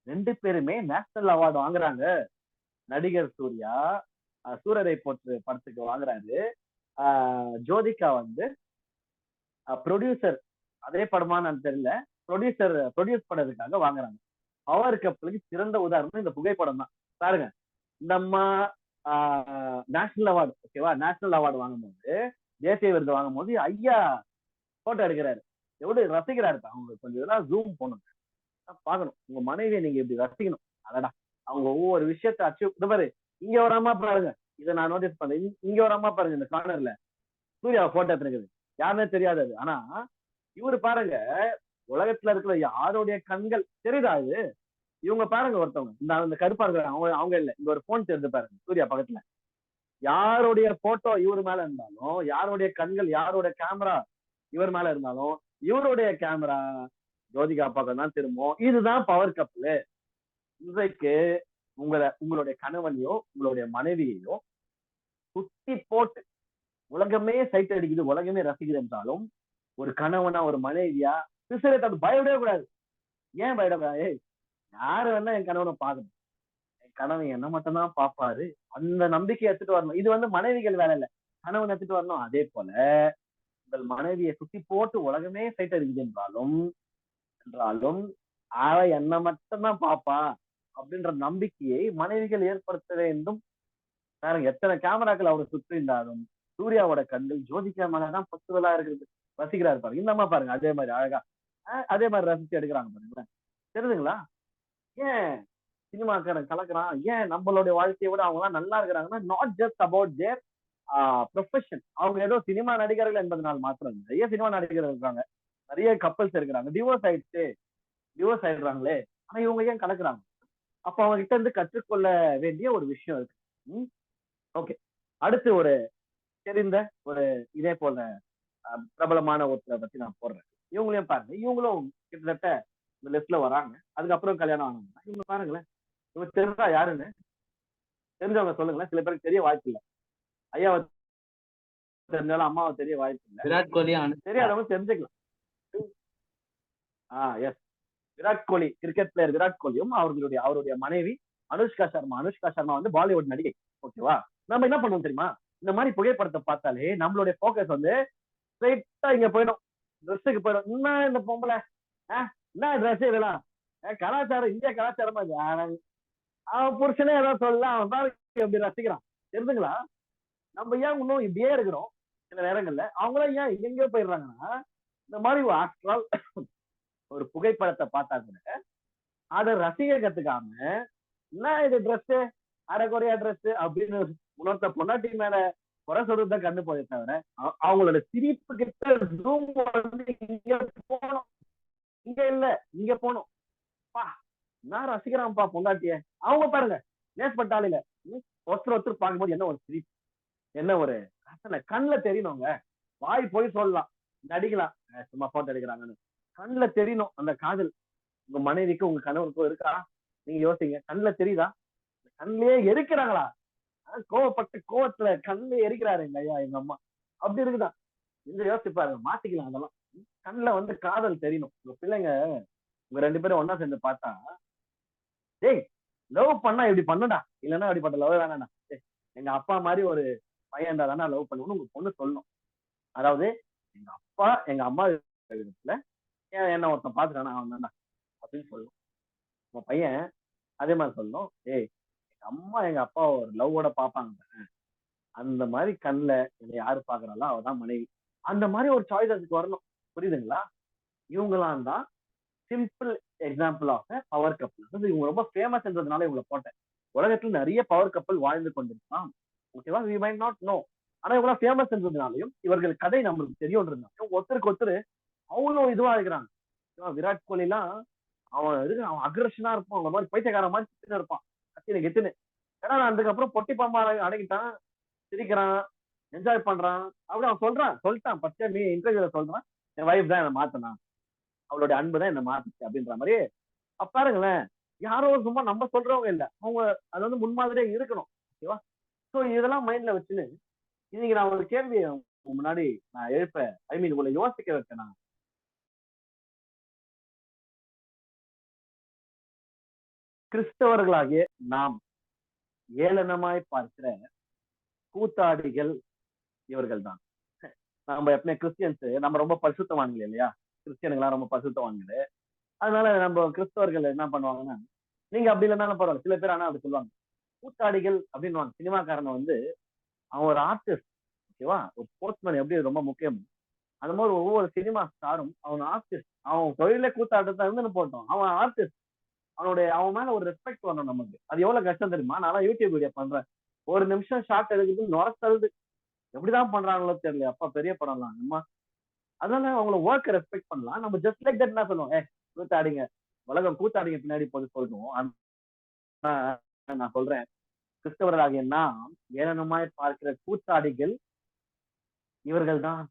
ரெண்டு பேருமே நேஷனல் அவார்டு வாங்குறாங்க. நடிகர் சூர்யா சூரரை போற்று படத்துக்கு வாங்குறாரு. ஜோதிகா வந்து ப்ரொடியூசர், அதே படமானு தெரியல, ப்ரொடியூஸ் பண்ணதுக்காக வாங்குறாங்க. பவர் கப்பலுக்கு சிறந்த உதாரணம் இந்த புகைப்படம் தான். பாருங்க, இந்த அம்மா நேஷனல் அவார்டு, ஓகேவா, நேஷனல் அவார்டு வாங்கும்போது, தேசிய விருது வாங்கும்போது ஐயா போட்டோ எடுக்கிறாரு. எவ்வளவு ரசிக்கிறாரு. அவங்க கொஞ்சம் இதெல்லாம் ஜூம் பண்ணணும், பாக்கணும். உங்க மனைவியை நீங்க இப்படி ரசிக்கணும். அதடா அவங்க ஒவ்வொரு விஷயத்த அச்சீவ் பாரு. இங்க ஒரு அம்மா பாருங்க, இதை நான் நோட்டீஸ் பண்றேன். இங்க ஒரு அம்மா பாருங்க, இந்த கார்னர்ல சூர்யா போட்டோ எடுத்துருக்குது. யாருன்னே தெரியாது. ஆனா இவரு பாருங்க, உலகத்துல இருக்கிற யாருடைய கண்கள் தெரியுதா இது? இவங்க பாருங்க, ஒருத்தவங்க இந்த கருப்பா இருக்கிறாங்க, அவங்க இல்ல, இந்த ஒரு போன் தெரிஞ்சு பாருங்க சூர்யா பக்கத்துல. யாருடைய போட்டோ இவர் மேல இருந்தாலும், யாருடைய கண்கள், யாரோட கேமரா இவர் மேல இருந்தாலும், இவருடைய கேமரா ஜோதிகா பக்கம் தான் திரும்பும். இதுதான் பவர் கப்பல். இன்றைக்கு உங்களுடைய கணவனையோ உங்களுடைய மனைவியையோ சுத்தி போட்டு உலகமே சைட் அடிக்குது, உலகமே ரசிக்குது என்றாலும், ஒரு கணவனா ஒரு மனைவியா பயப்படவே கூடாது. ஏன் பயப்படாது? யாரு வேணா என் கணவனை பார்க்கணும், என் கணவன் என்ன மட்டும் தான் பார்ப்பாரு, அந்த நம்பிக்கையை எடுத்துட்டு வரணும். இது வந்து மனைவிகள் வேலை இல்லை, கணவன் எடுத்துட்டு வரணும். அதே போல உங்கள் மனைவியை சுத்தி போட்டு உலகமே சைட் அடிக்குது என்றாலும் அவ என்ன மட்டும்தான் பாப்பா அப்படின்ற நம்பிக்கையை மனைவிகள் ஏற்படுத்த வேண்டும். பாருங்க, எத்தனை கேமராக்கள் அவரை சுற்றி இருந்தாலும் சூர்யாவோட கண்கள் ஜோதிகா மேலதான் பத்துவலா இருக்குது, ரசிக்கிறாரு பாருங்க. இந்த அம்மா பாருங்க, அதே மாதிரி அழகா அதே மாதிரி ரசிச்சு எடுக்கிறாங்க பாருங்களேன். தெரியுதுங்களா? ஏன் சினிமாக்காரன் கலக்குறான்? ஏன் நம்மளுடைய வாழ்க்கையை விட அவங்க எல்லாம் நல்லா இருக்கிறாங்கன்னா, not just about their profession. அவங்க ஏதோ சினிமா நடிகர்கள் என்பதனால் மாத்திரம் நிறைய சினிமா நடிகர்கள் இருக்காங்க, நிறைய கப்பல்ஸ் இருக்கிறாங்க, டிவோர்ஸ் ஆயிடுறாங்களே. ஆனா இவங்க ஏன் கலக்குறாங்க? அப்ப அவங்க கிட்ட இருந்து கற்றுக்கொள்ள வேண்டிய ஒரு விஷயம் இருக்கு. ஓகே, அடுத்து ஒரு தெரிந்த ஒரு இதே போல பிரபலமான ஒருத்தரை பத்தி நான் போடுறேன். இவங்களையும் பாருங்க, இவங்களும் கிட்டத்தட்ட இந்த லிஸ்ட்ல வராங்க. அதுக்கப்புறம் கல்யாணம் ஆனாங்க. இவங்க பாருங்களேன், இவங்க தெரிஞ்சா யாருன்னு தெரிஞ்சவங்க சொல்லுங்களேன். சில பேருக்கு தெரிய வாய்ப்பு இல்லை. ஐயாவை தெரிஞ்சாலும் அம்மாவை தெரிய வாய்ப்பு இல்லை. விராட் கோலி, அனுஷ்கா. தெரியாதவங்க தெரிஞ்சுக்கலாம். S, Virat Kohli, cricket player Virat கோலியும் அவருடைய மனைவி அனுஷ்கா சர்மா. அனுஷ்கா சர்மா வந்து பாலிவுட் நடிகை. ஓகேவா? நம்ம என்ன பண்ணுவோம் தெரியுமா? இந்த மாதிரி புகைப்படத்தை பார்த்தாலே நம்மளுடைய போக்கஸ் வந்து ஸ்ட்ரைட்டா இங்க போயிடும், ட்ரெஸ்ஸுக்கு போயிடும். என்ன இந்த பொம்பளை, என்ன ட்ரெஸ் இதெல்லாம், கலாச்சாரம், இந்திய கலாச்சாரமா இது? அவன் புருஷனே ஏதாவது சொல்லலாம், அவன் தான் எப்படி ரசிக்கிறான். தெரிஞ்சுங்களா? நம்ம ஏன் இன்னும் இப்படியே இருக்கிறோம்? சில நேரங்கள்ல அவங்களும் ஏன் எங்கேயோ போயிடுறாங்கன்னா, இந்த மாதிரி ஆக்சுவல் ஒரு புகைப்படத்தை பார்த்தா கூட அதை ரசிக கத்துக்காம, என்ன இது ட்ரெஸ், அரைக்குறையா ட்ரெஸ் அப்படின்னு உணர்த்த பொண்டாட்டி மேல குறை சொல்றத கண்டு போய் தவிர, அவங்களோட சிரிப்பு கிட்ட ஜூம் வந்து இங்க போனோம், இங்க இல்ல இங்க போனோம். பா நான் ரசிக்கிறான்ப்பா பொண்டாட்டிய. அவங்க பாருங்க நேசப்பட்டாளில ஒருத்தர் பார்க்கும்போது என்ன ஒரு சிரிப்பு, என்ன ஒரு ரசனை கண்ணுல தெரியணுங்க. வாய் போய் சொல்லலாம், நடிக்கலாம், சும்மா போட்டோ எடுக்கிறாங்கன்னு. கண்ணுல தெரியணும் அந்த காதல். உங்க மனைவிக்கும் உங்க கணவருக்கும் இருக்கா? நீங்க யோசிங்க. கண்ணுல தெரியுதா? கண்ணிலேயே எரிக்கிறாங்களா? கோவப்பட்டு கோவத்துல கண்ணிலே எரிக்கிறாரு எங்க ஐயா எங்க அம்மா. அப்படி இருக்குதான். இந்த யோசிச்சு பாருங்க, மாத்திக்கலாம் அதெல்லாம். கண்ணுல வந்து காதல் தெரியணும். உங்க பிள்ளைங்க உங்க 2 பேரும் ஒன்னா சேர்ந்து பார்த்தா, டேய் லவ் பண்ணா இப்படி பண்ணுடா, இல்லைன்னா அப்படிப்பட்ட லவ் வேணாண்ணா, எங்க அப்பா மாதிரி ஒரு பையன் தானே லவ் பண்ணுவோம்னு உங்க பொண்ணு சொல்லணும். அதாவது எங்க அப்பா எங்க அம்மா விதத்துல என்ன ஒருத்தன் பாத்துட்டானா அவன் தான்டா அப்படின்னு சொல்லணும். உங்க பையன் அதே மாதிரி சொல்லணும், ஏய் எங்க அம்மா எங்க அப்பா ஒரு லவ்வோட பாப்பாங்க, அந்த மாதிரி கண்ணுல என்னை யாரு பாக்குறாளோ அவதான் மனைவி. அந்த மாதிரி ஒரு சாய்ஸ் அதுக்கு வரணும். புரியுதுங்களா? இவங்களாம் தான் சிம்பிள் எக்ஸாம்பிள் ஆஃப் பவர் கப்பல். இவங்க ரொம்ப ஃபேமஸ்ன்றதுனால இவங்களை போட்டேன். உலகத்துல நிறைய பவர் கப்பல் வாழ்ந்து கொண்டிருக்கலாம். ஓகேவா? We might not know. ஆனா இவங்க ஃபேமஸ்ன்றதுனாலையும் இவர்கள் கதை நம்மளுக்கு தெரியும்ன்றதுனாலையும் ஒருத்தருக்கு ஒருத்தர் அவ்வளவு இதுவா இருக்கிறாங்க. விராட் கோலி எல்லாம் அவன் அக்ரஷனா இருப்பான், அந்த மாதிரி பைத்தியக்கார மாதிரி இருப்பான், கத்தினு கெத்துன்னு. ஏன்னா அதுக்கப்புறம் பொட்டி பாம்பா அடங்கிட்டான், சிரிக்கிறான், என்ஜாய் பண்றான். அப்படி அவன் சொல்லிட்டான் பச்சை நீ இன்டர்வியூல சொல்றான், என் வைஃப் தான் என்ன மாத்தினா, அவளுடைய அன்பு தான் என்ன மாத்துச்சு அப்படின்ற மாதிரி. பாருங்களேன், யாரோ சும்மா நம்ம சொல்றவங்க இல்ல, அவங்க அது வந்து முன்மாதிரியே இருக்கணும். ஓகேவா? சோ இதெல்லாம் மைண்ட்ல வச்சுன்னு இன்னைக்கு நான் ஒரு கேள்வியை முன்னாடி நான் எழுப்பேன். உங்களை யோசிக்க வைப்பேன். நான் கிறிஸ்தவர்களாகிய நாம் ஏளனமாய் பார்க்கிற கூத்தாடிகள் இவர்கள் தான். நம்ம எப்பவுமே கிறிஸ்டியன்ஸ் நம்ம ரொம்ப பரிசுத்தவான்கள் இல்லையா? கிறிஸ்டியனுங்களாம் ரொம்ப பரிசுத்தவான்கள். அதனால நம்ம கிறிஸ்தவர்கள் என்ன பண்ணுவாங்கன்னா, நீங்க அப்படி இல்லைன்னாலும் பரவாயில்ல, சில பேர் ஆனா அப்படி சொல்லுவாங்க, கூத்தாடிகள் அப்படின்னு. சினிமாக்காரனை வந்து அவன் ஒரு ஆர்டிஸ்ட். ஓகேவா? ஒரு ஸ்போர்ட்ஸ்மேன் எப்படி ரொம்ப முக்கியம், அந்த மாதிரி ஒவ்வொரு சினிமா ஸ்டாரும் அவன் ஆர்டிஸ்ட். அவன் தொழிலே கூத்தாட்டத்தான் இருந்துன்னு போட்டோம், அவன் ஆர்டிஸ்ட். அவன் மேல ஒரு ரெஸ்பெக்ட் வரணும் நமக்கு. அது எவ்வளவு கஷ்டம் தெரியுமா? நான் யூடியூப் வீடியோ பண்றேன், 1 நிமிஷம் ஷார்ட் எடுக்குது நுரத்தழுது. எப்படிதான் பண்றாங்களோ தெரியல. அப்பா பெரிய படம்லாம் நம்ம. அதனால அவங்கள ஒர்க் ரெஸ்பெக்ட் பண்ணலாம். நம்ம ஜஸ்ட் லைக் தட் என்ன சொல்லுவோம், கூத்தாடிங்க, உலகம் கூத்தாடிங்க பின்னாடி போது சொல்லுவோம். நான் சொல்றேன், கிறிஸ்தவர்களாகிய நாம் ஏளனமாய் பார்க்கிற கூத்தாடிகள் இவர்கள் தான்.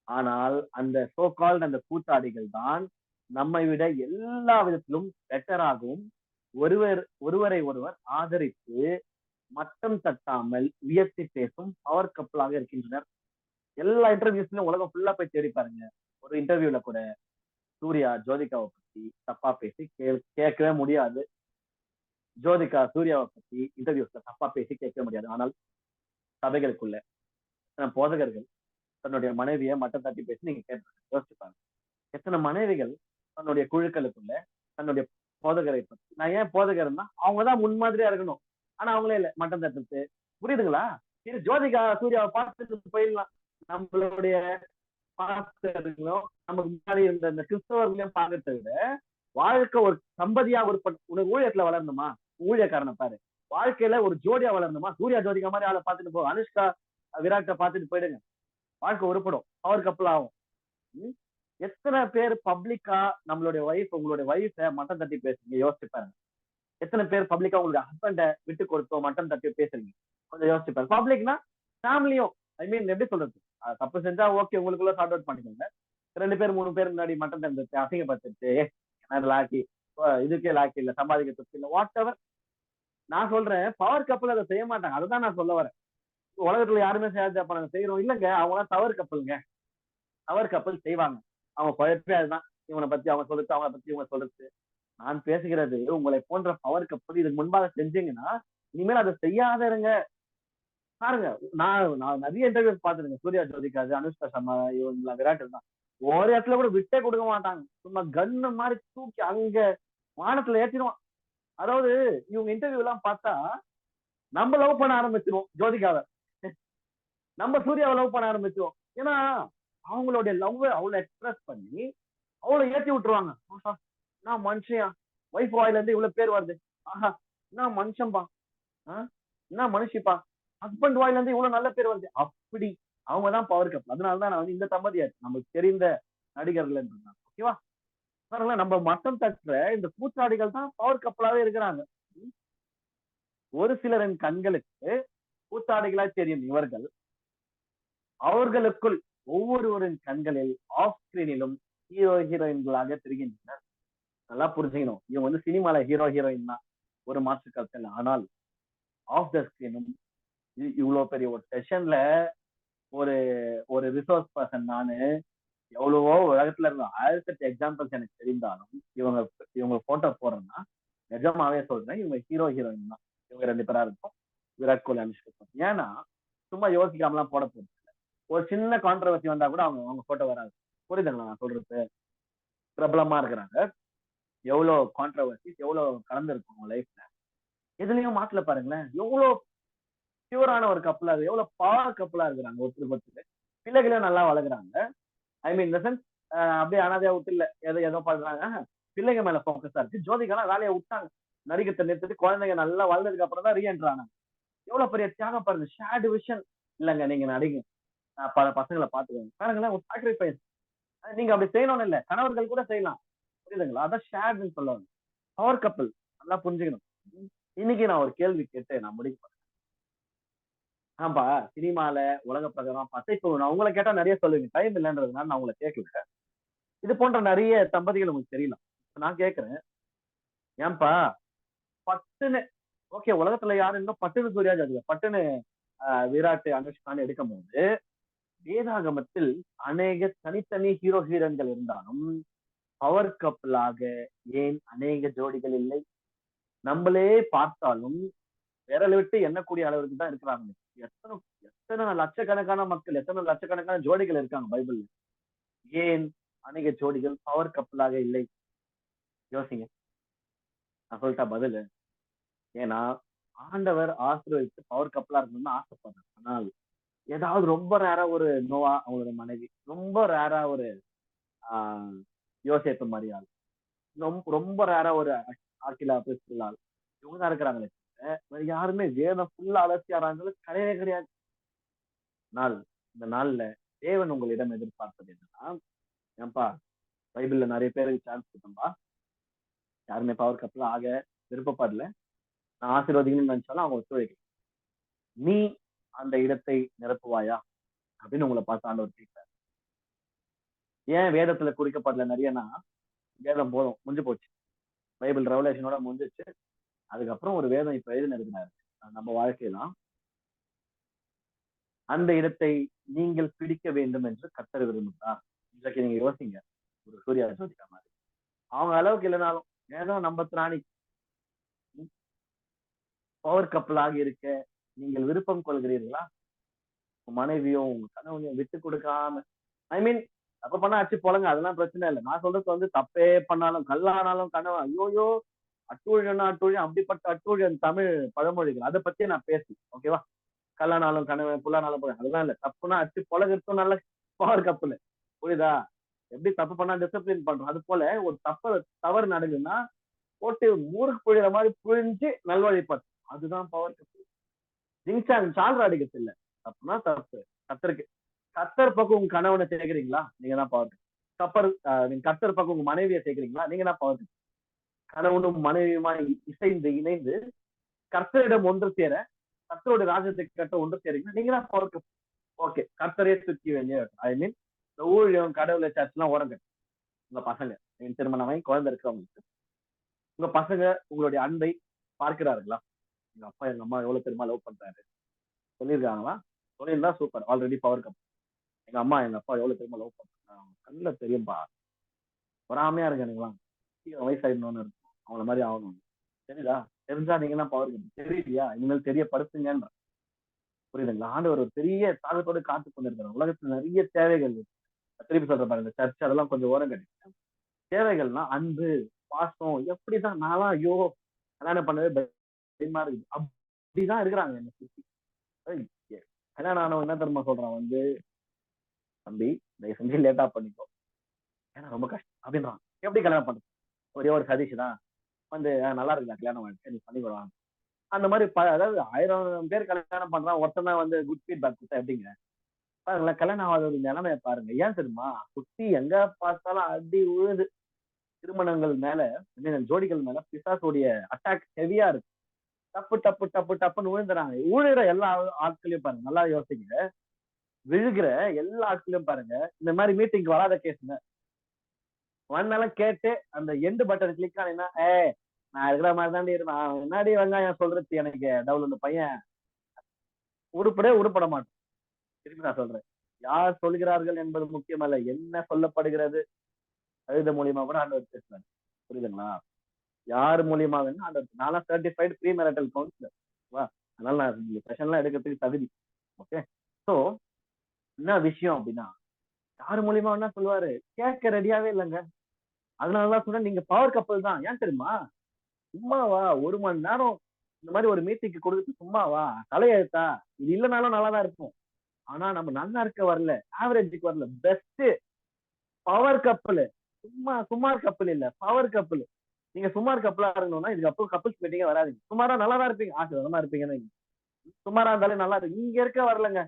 ஆனால் அந்த சோ கால்ட் அந்த கூத்தாடிகள் தான் நம்மை விட எல்லா விதத்திலும் பெட்டராகவும் ஒருவரை ஒருவர் ஆதரித்து மட்டம் தட்டாமல் உயர்த்தி பேசும் பவர் கப்பலாக இருக்கின்றனர். எல்லா இன்டர்வியூஸ்லயும் உலகம் ஃபுல்லா போய் தேடி பாருங்க. ஒரு இன்டர்வியூல கூட சூர்யா ஜோதிகாவை பத்தி தப்பா பேசி கேட்கவே முடியாது. ஜோதிகா சூர்யாவை பத்தி இன்டர்வியூஸ்ல தப்பா பேசி கேட்க முடியாது. ஆனால் சபைகளுக்குள்ள போதகர்கள் தன்னுடைய மனைவியை மட்டம் தட்டி பேசி நீங்க யோசிச்சுப்பாங்க. எத்தனை மனைவிகள் தன்னுடைய குழுக்களுக்குள்ள தன்னுடைய போதகரை பத்தி, நான் ஏன் போதகர்னா அவங்கதான் முன்மாதிரியா இருக்கணும், ஆனா அவங்களே இல்ல மட்டம் தட்டுறது. புரியுதுங்களா? இது ஜோதிகா சூர்யாவை பார்த்துட்டு போயிடலாம். நம்மளுடைய பாஸ்டர்களும் நமக்கு முன்னாடி இருந்த இந்த கிறிஸ்தவர்களையும் பார்க்கறத விட வாழ்க்கை ஒரு சம்பதியா உனக்கு ஊழியத்துல வளரணுமா, ஊழியக்காரனை பாரு. வாழ்க்கையில ஒரு ஜோடியா வளரணுமா, சூர்யா ஜோதிகா மாதிரி ஆளை பார்த்துட்டு போ, அனுஷ்கா விராட்டை பார்த்துட்டு போயிடுங்க, வாழ்க்கை உருப்படும், பவர் கப்பல் ஆகும். எத்தனை பேர் பப்ளிக்கா நம்மளுடைய வைஃப் உங்களுடைய வைஃபை மட்டம் தட்டி பேசுறீங்க? யோசிச்சு பாருங்க. எத்தனை பேர் பப்ளிக்கா உங்களுடைய ஹஸ்பண்டை விட்டு கொடுத்தோ மட்டம் தட்டி பேசுறீங்க? கொஞ்சம் யோசிச்சு பாருங்க. பப்ளிக்னா ஃபேமிலியும், ஐ மீன் எப்படி சொல்றது, தப்பு செஞ்சா ஓகே உங்களுக்குள்ள சார்ட் அவுட் பண்ணிக்கோங்க. 2 பேர் 3 பேர் முன்னாடி மட்டம் தந்துட்டு அசிங்கப்பட்டுட்டு என்ன லாக்கி இதுக்கே லாக்கி இல்ல, சம்பாதிக்கிறதுக்கு இல்ல, வாட் எவர். நான் சொல்றேன் பவர் கப்பல் அதை செய்ய மாட்டாங்க. அதுதான் நான் சொல்ல வரேன். உலகத்துல யாருமே செய்யாத அப்ப நாங்க செய்யறோம் இல்லைங்க. அவங்களாம் தவறு கப்பலுங்க. தவறு கப்பல் செய்வாங்க. அவங்க குழப்பே அதுதான். இவனை பத்தி அவங்க சொல்றது, அவங்களை பத்தி இவங்க சொல்றது. நான் பேசுகிறது உங்களை போன்ற பவர் கப்பல் இதுக்கு முன்பாக செஞ்சீங்கன்னா இனிமேல் அதை செய்யாத இருங்க. பாருங்க, நான் நிறைய இன்டர்வியூஸ் பாத்துருங்க. சூர்யா ஜோதிகாது, அனுஷ்கா சர்மா, இவங்க விராட் தான் ஒரு இடத்துல கூட விட்டே கொடுக்க மாட்டாங்க. சும்மா கன்னு மாதிரி தூக்கி அங்க வானத்துல ஏற்றிடுவான். அதாவது இவங்க இன்டர்வியூ எல்லாம் பார்த்தா நம்ம லவ் பண்ண ஆரம்பிச்சிருவோம் ஜோதிகாவை, நம்ம சூர்யாவை லவ் பண்ண ஆரம்பிச்சிருவோம். ஏன்னா அவங்களுடைய லவ் அவ்வளவு எக்ஸ்பிரஸ் பண்ணி அவ்வளவு ஏற்றி விட்டுருவாங்க. நான் மனுஷன், ஒய்ஃப் வாயில இருந்து இவ்வளவு பேர் வருது, ஆஹா நான் மனுஷன்பா, என்ன மனுஷிப்பா, ஹஸ்பண்ட் வாயில இருந்து இவ்வளவு நல்ல பேர் வருது. அப்படி அவங்கதான் பவர் கப்பல். அதனாலதான் நான் வந்து இந்த தம்பதியார் நமக்கு தெரிந்த நடிகர்கள் இருந்தாங்க. ஓகேவா? பாருங்களேன், நம்ம மட்டம் தட்டுற இந்த கூத்தாடிகள் தான் பவர் கப்பலாவே இருக்கிறாங்க. ஒரு சிலரின் கண்களுக்கு கூத்தாடிகளா தெரியும் இவர்கள். அவர்களுக்குள் ஒவ்வொருவரின் கண்களில் ஆஃப் ஸ்கிரீனிலும் ஹீரோ ஹீரோயின்களாக தெரிகின்றனர். நல்லா புரிஞ்சுக்கணும், இவங்க வந்து சினிமால ஹீரோ ஹீரோயின் தான், ஒரு மாற்று கருத்து இல்லை. ஆனால் ஆஃப் த ஸ்கிரீனும் இவ்வளவு பெரிய ஒரு செஷன்ல ஒரு ஒரு ரிசோர்ஸ் பர்சன் நானு எவ்வளவோ உலகத்துல இருந்த 1008 எக்ஸாம்பிள்ஸ் எனக்கு தெரிந்தாலும் இவங்க போட்டோ போடுறேன்னா நிஜமாவே சொல்றேன், இவங்க ஹீரோ ஹீரோயின் தான். இவங்க 2 பேரா இருக்கும், விராட் கோலி, அனுஷ்கா. ஏன்னா சும்மா யோசிக்காமலாம் போட போறது. ஒரு சின்ன கான்ட்ரவர்சி வந்தா கூட அவங்க போட்டோ வராது. புரியுதுங்களா நான் சொல்றது? பிரபலமா இருக்கிறாங்க, எவ்வளவு கான்ட்ரவர்சிஸ் எவ்வளவு கலந்துருக்கும் அவங்க லைஃப்ல. எதுலயும் மாட்டல பாருங்களேன், எவ்வளவு பியூரான ஒரு கப்பலா இருக்கு, எவ்வளவு பவர் கப்பலா இருக்கிறாங்க. ஒருத்தருக்கு பிள்ளைகளையும் நல்லா வளர்க்குறாங்க. ஐ மீன் இந்த சென்ஸ் அப்படியே அனாதையா விட்டு இல்ல, ஏதோ பண்றாங்க, பிள்ளைங்க மேல போக்கஸா இருக்கு. ஜோதிகாலாம் வேலையை விட்டாங்க, நடிகத்தை நிறுத்திட்டு குழந்தைங்க நல்லா வளர்ந்ததுக்கு அப்புறம் தான் ரீஎன்டர் ஆனாங்க. எவ்வளவு பெரிய தியாகம் பாருங்க. ஷேர்டு விஷன் இல்லைங்க, நீங்க நடிங்க, பல பசங்களை பாத்துக்கோங்க. பாருங்களேன், ஒரு சாக்ரிஃபைஸ் நீங்க அப்படி செய்யணும்னு இல்ல, கணவர்கள் கூட செய்யலாம். புரியுதுங்களா? அதான் ஷேர்டுன்னு சொல்லுவாங்க. பவர் கப்பல் நல்லா புரிஞ்சுக்கணும். இன்னைக்கு நான் ஒரு கேள்வி கேட்டு நான் முடிப்பேன். ஆம்பா சினிமால உலக பிரகாரம் பார்த்தா இப்போ நான் உங்களை கேட்டா நிறைய சொல்லுவீங்க, டைம் இல்லைன்றதுனால நான் உங்களை கேட்கல. இது போன்ற நிறைய தம்பதிகள் உங்களுக்கு தெரியலாம். நான் கேட்கிறேன், ஏன்பா பட்டுன்னு ஓகே உலகத்துல யாரு இன்னும் பட்டுன்னு சூர்யா ஜோதிகா, பட்டுன்னு விராட் அனுஷ்கான்னு எடுக்கும் போது வேதாகமத்தில் அநேக தனித்தனி ஹீரோ ஹீரோன்கள் இருந்தாலும் பவர் கப்பலாக ஏன் அநேக ஜோடிகள் இல்லை? நம்மளே பார்த்தாலும் விரல் விட்டு எண்ணக்கூடிய அளவுக்கு தான் இருக்கிறாங்க. எத்தனை எத்தனை லட்சக்கணக்கான மக்கள், எத்தனை லட்சக்கணக்கான ஜோடிகள் இருக்காங்க பைபிள்ல. ஏன் அநேக ஜோடிகள் பவர் கப்பலாக இல்லை? யோசிங்க. நான் சொல்லிட்டா பதில். ஏன்னா ஆண்டவர் ஆசீர்வதித்து பவர் கப்பலா இருக்கணும்னு ஆசைப்படுறேன். ஆனால் ஏதாவது ரொம்ப ரேரா ஒரு நோவா அவங்களோட மனைவி, ரொம்ப ரேரா ஒரு யோசேப்பு மரியாள், ரொம்ப ரேரா ஒரு ஆக்கிலா பிரிஸ்கில்லாள், இவங்க தான் இருக்கிறாங்களே. யாருமே வேதம் ஃபுல்லா அலசி ஆராய்ந்தாலும் கிடையவே கிடையாது. இந்த நாள்ல தேவன் உங்களிடம் எதிர்பார்ப்பது என்னன்னா, ஏன்பா பைபிள்ல நிறைய பேருக்கு சான்ஸ் கொடுத்தோம்பா, யாருமே பவர் கப்பல ஆக விருப்பப்படல, நான் ஆசீர்வதிக்கணும்னு நினைச்சாலும் அவங்க ஒத்துழைக்கல. நீ அந்த இடத்தை நிரப்புவாயா அப்படின்னு உங்களை பார்த்து ஆண்டவர் கேட்கிறார். ஏன் வேதத்துல குறிக்கப்படல நிறையனா, வேதம் போதும் முடிஞ்சு போச்சு, பைபிள் ரெவலேஷனோட முடிஞ்சிச்சு. அதுக்கப்புறம் ஒரு வேதம் இப்ப எழுதி இருக்கிறாரு நம்ம வாழ்க்கையெல்லாம். அந்த இடத்தை நீங்கள் பிடிக்க வேண்டும் என்று கர்த்தர் விரும்புகிறார். இன்றைக்கு நீங்க யோசிங்க, ஒரு சூர்யா ஜோதிகா மாதிரி அவங்க அளவுக்கு இல்லைனாலும் ஏதோ நம்ம திராணி பவர் கப்பலாக இருக்க நீங்கள் விருப்பம் கொள்கிறீர்களா? உங்க மனைவியும் உங்க கணவனையும் விட்டு கொடுக்காம, ஐ மீன் தப்பு பண்ணா அச்சு போலங்க, அதெல்லாம் பிரச்சனை இல்லை. நான் சொல்றது வந்து தப்பே பண்ணாலும் கல்லானாலும் கணவன் ஐயோயோ அட்டூழியம்னா அட்டூழியம், அப்படிப்பட்ட அட்டூழியம் தமிழ் பழமொழிகள், அதை பத்தி நான் பேசி ஓகேவா. கல்லானாலும் கணவன், புல்லானாலும் அதெல்லாம் இல்லை. தப்புனா அச்சு பொழகிறதும் நல்ல பவர் கப்பல். புரியுதா? எப்படி தப்பு பண்ணா டிசிப்ளின் பண்றோம், அது போல ஒரு தவறு நடக்குதுன்னா போட்டு மூருக்கு புழிற மாதிரி புழிஞ்சு நல்வழிப்பட்டு, அதுதான் பவர் கப்பல். ஜிங்சாங் சால்ரா அடிக்கிறது இல்லை. தப்புனா தப்பு. கத்தர் பக்கம் உங்க கணவனை சேர்க்கிறீங்களா, நீங்க தான் பவர் கப்பல். கத்தர் பக்கம் உங்க மனைவியை சேர்க்கிறீங்களா, நீங்க தான் பவர். கணவனும் மனைவியுமா இணைந்து கர்த்தரிடம் ஒன்று சேர, கர்த்தரோட ராஜ்யத்தை கட்ட ஒன்று சேரீங்கன்னா நீங்க தான் பவர் கப்பல். ஓகே, கர்த்தரே தூக்கி வேண்டிய, ஐ மீன் இந்த ஊழியம் கடவுளை சர்ச் எல்லாம் ஓரங்க உங்க பசங்க திருமணம் வாங்கி குழந்தை இருக்கிறவங்களுக்கு உங்க பசங்க உங்களுடைய அன்பை பார்க்கிறார்களா? எங்க அப்பா எங்க அம்மா எவ்வளவு பெருமா லவ் பண்றாரு சொல்லியிருக்காங்களா? சொல்லியிருந்தா சூப்பர், ஆல்ரெடி பவர் கப். எங்க அம்மா எங்க அப்பா எவ்வளவு பெருமா லவ் பண்றாங்க கண்ணுல தெரியும்பா. பொறாமையா இருக்கு எனக்குலாம். வயசாயிடணும்னு இருக்கும், அவங்கள மாதிரி ஆகணும். தெரியுதா? தெரிஞ்சா நீங்க எல்லாம் பவர் கப். தெரியலையா? இனிமேல் தெரியப்படுத்துங்கன்ற. புரியுதுங்களா? ஆண்டவர் ஒரு பெரிய தாகத்தோடு காத்து கொண்டிருக்கிறார். உலகத்துல நிறைய தேவைகள் இருக்கு. திருப்பி சொல்ற பாருங்க, சர்ச் அதெல்லாம் கொஞ்சம் ஓரம் கிடைக்கும். தேவைகள்னா அன்பு, பாசம். எப்படிதான் நான்லாம் ஐயோ கல்யாணம் பண்ணவே பயமா இருக்குது. அப்படிதான் இருக்கிறாங்க என்னை சுத்தி. ஏய், கல்யாணம் ஆனவன் என்ன தெரியுமா சொல்றான் வந்து, தம்பி தயவு செஞ்சு லேட்டா பண்ணிக்கோ, ஏன்னா ரொம்ப கஷ்டம் அப்படின்றான். எப்படி கல்யாணம் பண்றது? ஒரே ஒரு சதீஷ் தான் வந்து நல்லா இருக்குதா கல்யாணம் வாழ்க்கை, நீ பண்ணிக்கலாம். அந்த மாதிரி அதாவது 1000 பேர் கல்யாணம் பண்றான், ஒருத்தன் தான் வந்து குட் ஃபீட்பேக் கொடுத்தா எப்படிங்க? பாருங்களேன், கல்யாணம் ஆகாத நிலைமையை பாருங்க. ஏன் தெரியுமா? சுத்தி எங்க பார்த்தாலும் அடி உழுது. திருமணங்கள் மேல, ஜோடிகள் மேல பிசாசுடைய அட்டாக் ஹெவியா இருக்கு. டப்பு டப்பு டப்பு டப்புன்னு விழுந்துறாங்க. விழுகிற எல்லா ஆட்களையும் பாருங்க, நல்லா யோசிங்க. விழுகிற எல்லா ஆட்களையும் பாருங்க, இந்த மாதிரி மீட்டிங்க்கு வராத கேஸுங்க. வந்தாலும் கேட்டு அந்த எண்டு பட்டன் கிளிக் ஆனீங்கன்னா, நான் இருக்கிற மாதிரி தாண்டி இருப்பேன், முன்னாடி வெங்காயம் சொல்றது எனக்கு டவுல், இந்த பையன் உருப்பட மாட்டோம். திருப்பி நான் சொல்றேன், யார் சொல்கிறார்கள் என்பது முக்கியமல்ல, என்ன சொல்லப்படுகிறது. கழுத மூலியமா கூட ஆண்டவர் பேசுறாரு. புரியுதுங்களா? யார் மூலியமா வேணும் ஆண்டவர். நான் சர்டிஃபைடு ப்ரீ மேரிட்டல் கவுன்சிலர். அதனால நான் இந்த செஷன்லாம் எடுக்கிறதுக்கு தகுதி. ஓகே. சோ என்ன விஷயம் அப்படின்னா, யார் மூலியமா வேணா சொல்லுவாரு, கேட்க ரெடியாவே இல்லைங்க. அதனாலதான் சொன்னேன், நீங்க பவர் கப்பல் தான். ஏன் தெரியுமா? சும்மாவா 1 மணி நேரம் இந்த மாதிரி ஒரு மீட்டிங்க்கு கொடுத்து சும்மாவா தலையெழுத்தா? இது இல்லைனாலும் நல்லாதான் இருக்கும். ஆனா நம்ம நல்லா இருக்க வரல, ஆவரேஜுக்கு வரல. பெஸ்ட் பவர் கப்பல். சும்மா சுமார் கப்பல் இல்ல, பவர் கப்பல். நீங்க சுமார் கப்பலா இருக்கணும்னா இதுக்கப்புறம் கப்பல்ஸ் மீட்டிங்கே வராதுங்க. சுமாரா நல்லா தான் இருப்பீங்க, ஆசீர்வாதமா இருப்பீங்கன்னு. சுமாரா இருந்தாலே நல்லா இருக்கு. இங்க இருக்க வரலங்க.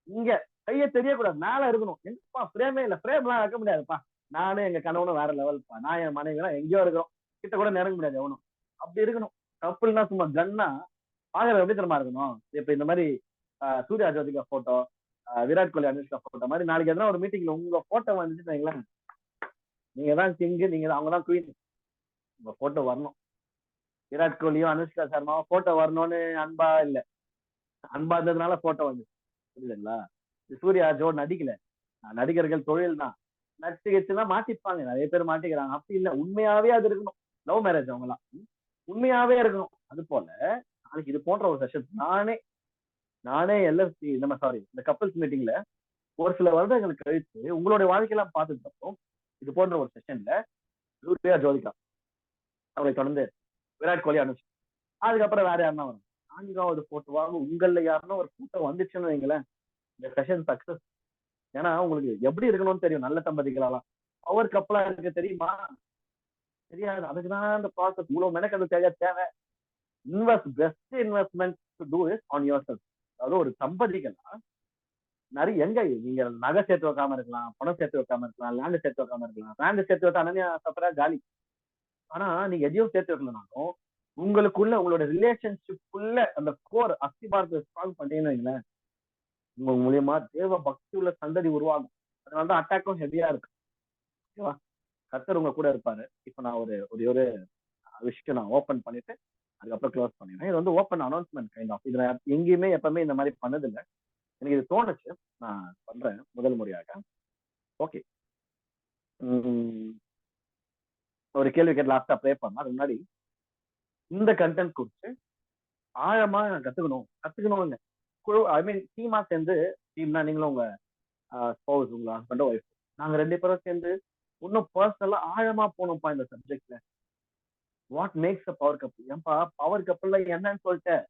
இங்க கைய தெரியக்கூடாது, மேல இருக்கணும். என்னப்பா பிரேமே இல்ல, பிரேம் எல்லாம் வைக்க முடியாதுப்பா. நானும் எங்க கணவனும் வேற லெவல்ப்பா, நான் என் மனைவி எல்லாம் எங்கேயோ இருக்கிறோம், கிட்ட கூட நெருங்க முடியாது எவனும். அப்படி இருக்கணும். கப்பல்னா சும்மா கன்னா பாக்குற எப்படி தெரியுமா இருக்கணும்? இப்ப இந்த மாதிரி சூர்யா ஜோதிகா போட்டோ, விராட் கோலி அனுஷ்கா போட்டோ மாதிரி நாளைக்கு எதனா ஒரு மீட்டிங்ல உங்க போட்டோ வந்துச்சுன்னு வைங்களேன், நீங்க தான் கிங்கு, நீங்க அவங்க தான் குயின். உங்க போட்டோ வரணும். விராட் கோலியும் அனுஷ்கா சர்மாவும் போட்டோ வரணும்னு அன்பா இல்ல, அன்பா இருந்ததுனால போட்டோ வந்து. புரியுதுங்களா? சூர்யா ஜோ நடிக்கல, நடிகர்கள் தொழில் தான். நடிச்சுதான் மாட்டிப்பாங்க, நிறைய பேர் மாட்டிக்கிறாங்க. அப்படி இல்ல, உண்மையாவே அது இருக்கணும். லவ் மேரேஜ் அவங்க எல்லாம் உண்மையாவே இருக்கணும். அது போல நாளைக்கு இது போன்ற ஒரு செஷன் நானே எல்எஃப்சி நம்ம சாரி இந்த கப்பல்ஸ் மீட்டிங்ல ஒரு சில வருடங்கள் கழிச்சு உங்களுடைய வாழ்க்கையெல்லாம் பார்த்துட்டு இது போன்ற ஒரு செஷன்ல சூர்யா ஜோதிகா அவங்களை தொடர்ந்து விராட் கோலி அனுஷ்கா, அதுக்கப்புறம் வேற யாருன்னா வரும். 4வது போட்டோவாக உங்கள யாருன்னா ஒரு கூட்டம் வந்துச்சுன்னு வைங்களேன், இந்த செஷன் சக்சஸ். ஏன்னா உங்களுக்கு எப்படி இருக்கணும்னு தெரியும். நல்ல தம்பதிகளாலாம் பவர் கப்பலா இருக்க தெரியுமா? தெரியாது. அதுக்குதான் அந்த ப்ராசஸ். இவ்வளவு மெனக்கெடு தேவை. Best investment to do is on yourself. அதாவது ஒரு தம்பதிகளா நிறைய எங்க நீங்க நகை சேர்த்து வைக்காம இருக்கலாம், பணம் சேர்த்து வைக்காம இருக்கலாம், லேண்ட் சேர்த்து வைக்காம இருக்கலாம். லேண்ட் சேர்த்து வைத்தா அனன்யா சப்பரா காலி. ஆனா நீங்க எதையும் சேர்த்து வைக்கலனாலும் உங்களுக்குள்ள உங்களோட ரிலேஷன்ஷிப்புள்ள அந்த கோர் அஸ்திபாரத்தை ஸ்ட்ராங் பண்ணீங்கன்னு வைங்களேன், உங்க மூலியமா தேவ பக்தி உள்ள சந்ததி உருவாகும். அதனாலதான் அட்டாக்கும் ஹெவியா இருக்கு. ஓகேவா? கர்த்தர் உங்க கூட இருப்பாரு. இப்ப நான் ஒரு விஷயம் நான் ஓபன் பண்ணிட்டு அதுக்கப்புறம் க்ளோஸ் பண்ணிடுறேன். இது வந்து ஓப்பன் அனௌன்ஸ்மெண்ட் கைண்ட் ஆஃப். இதுல எங்கேயுமே எப்பவுமே இந்த மாதிரி பண்ணதில்லை. எனக்கு இது தோணுச்சு, நான் பண்றேன் முதல் முறையாக. ஓகே. ஒரு கேள்வி கேட்டு லாஸ்டா ப்ரே பண்ணா, அது முன்னாடி இந்த கண்டென்ட் குறிச்சு ஆழமா கத்துக்கணும். குழு ஐ மீன் டீமா சேர்ந்து, டீம்னா நீங்களும் உங்க ஸ்பௌஸ், உங்க ஹஸ்பண்டோ ஒய்ஃப், நாங்க 2 பேரும் சேர்ந்து இன்னும் பர்சனலா ஆழமா போனோம்ப்பா இந்த சப்ஜெக்ட்ல. வாட் மேக்ஸ் அ பவர் கப்பல்? ஏன்பா பவர் கப்பல்ல என்னன்னு சொல்லிட்டேன்,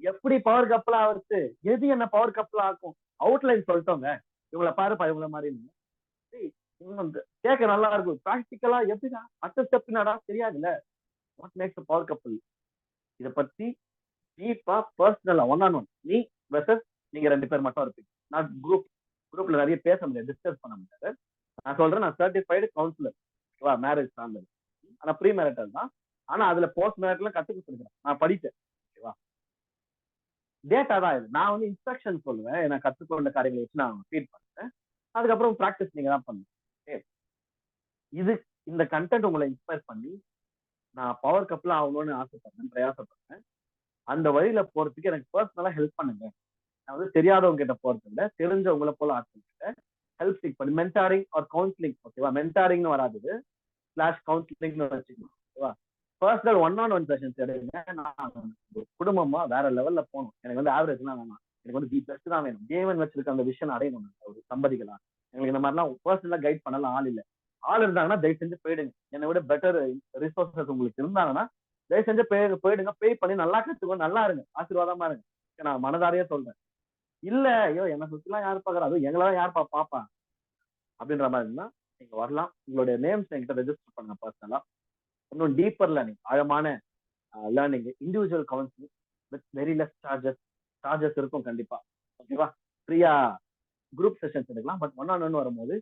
எப்படி பவர் கப்பலா ஆகுது, எது என்ன பவர் கப்பலா ஆக்கும், அவுட்லைன் சொல்லிட்டோங்க. இவங்கள பாருப்பா, இவங்கள மாதிரி கேட்க நல்லா இருக்கும். பிராக்டிக்கலா எப்படிடா அடுத்த ஸ்டெப் என்னடா தெரியாதுல்ல. வாட் மேக்ஸ் அ பவர் கப்பல், இத பத்தி டீப்பா பர்சனலா 1-on-1 நீ வெர்சஸ் நீங்க 2 பேர் மட்டும் இருப்பீங்க. நான் குரூப்ல நிறைய பேச முடியாது, டிஸ்கஸ் பண்ண முடியாது. நான் சொல்றேன், நான் சர்டிஃபைடு கவுன்சிலர், மேரேஜ் சார்ந்தது. ஆனா ப்ரீ மேரிட்டல் தான். ஆனா அதுல போஸ்ட் மேரிட்டல்ல கத்துக்க சொல்லிக்கிறேன், நான் படித்தேன். ஓகேவா? டேட்டா தான் இது. நான் வந்து இன்ஸ்ட்ரக்ஷன் சொல்லுவேன், நான் கத்துக்கொண்ட காரியங்களை வச்சு நான் ஃபீட் பண்ணுவேன். அதுக்கப்புறம் ப்ராக்டிஸ் நீங்க தான் பண்ணுங்க. இது இந்த கண்டென்ட் உங்களை இன்ஸ்பயர் பண்ணி நான் பவர் கப்ல ஆகணும்னு ஆசைப்படுறேன், பிரயாசப்படுறேன். அந்த வழியில போறதுக்கு எனக்கு பர்சனலா ஹெல்ப் பண்ணுங்க. நான் வந்து தெரியாதவங்க கிட்ட போறது இல்ல, தெரிஞ்சவங்கள போல ஆட்கள் கிட்ட ஹெல்ப் சீக் பண்ணி மென்டாரிங் ஆர் கவுன்சிலிங், ஓகேவா? மென்டாரிங்னு வராது, ஸ்லாஷ் கவுன்சிலிங்னு வச்சுக்கணும், ஓகேவா? Personal one on one sessions எடுங்க. நான் குடும்பமா வேற லெவல்ல போகணும். எனக்கு வந்து ஆவரேஜ்லாம் வேணாம், எனக்கு வந்து தி பெஸ்ட் தான் வேணும். தேவன் வச்சிருக்க அந்த விஷயம் அடையணும். ஒரு சம்பதிகளா எங்களுக்கு இந்த மாதிரிலாம் பர்சனலா கைட் பண்ணலாம் ஆள் இல்ல. ஆள் இருந்தாங்கன்னா தயவு செஞ்சு போயிடுங்க. என்னை விட பெட்டர் ரிசோர்சஸ் உங்களுக்கு இருந்தாங்கன்னா தயவு செஞ்சு போயிடுங்க. பே பண்ணி நல்லா கத்துக்கோ, நல்லா இருங்க, ஆசீர்வாதமா இருங்க. நான் மனதாரையே சொல்றேன். இல்ல ஐயோ என்ன சுத்திலாம் யாரு பாக்குறா, அதுவும் எங்களாம் யார் பாப்பா அப்படின்ற மாதிரி இருந்தா நீங்க வரலாம். உங்களுடைய நேம்ஸ் என்கிட்ட ரெஜிஸ்டர் பண்ணுங்க பர்சனலா. இன்னும் டீப்பர் லேர்னிங், ஆழமான learning, individual counselling with very less charges இருக்கும் கண்டிப்பா, ஓகேவா? ஃப்ரீயா குரூப் செஷன்ஸ் எடுக்கலாம். பட் ஒன் ஆன் ஒன் வரும்போது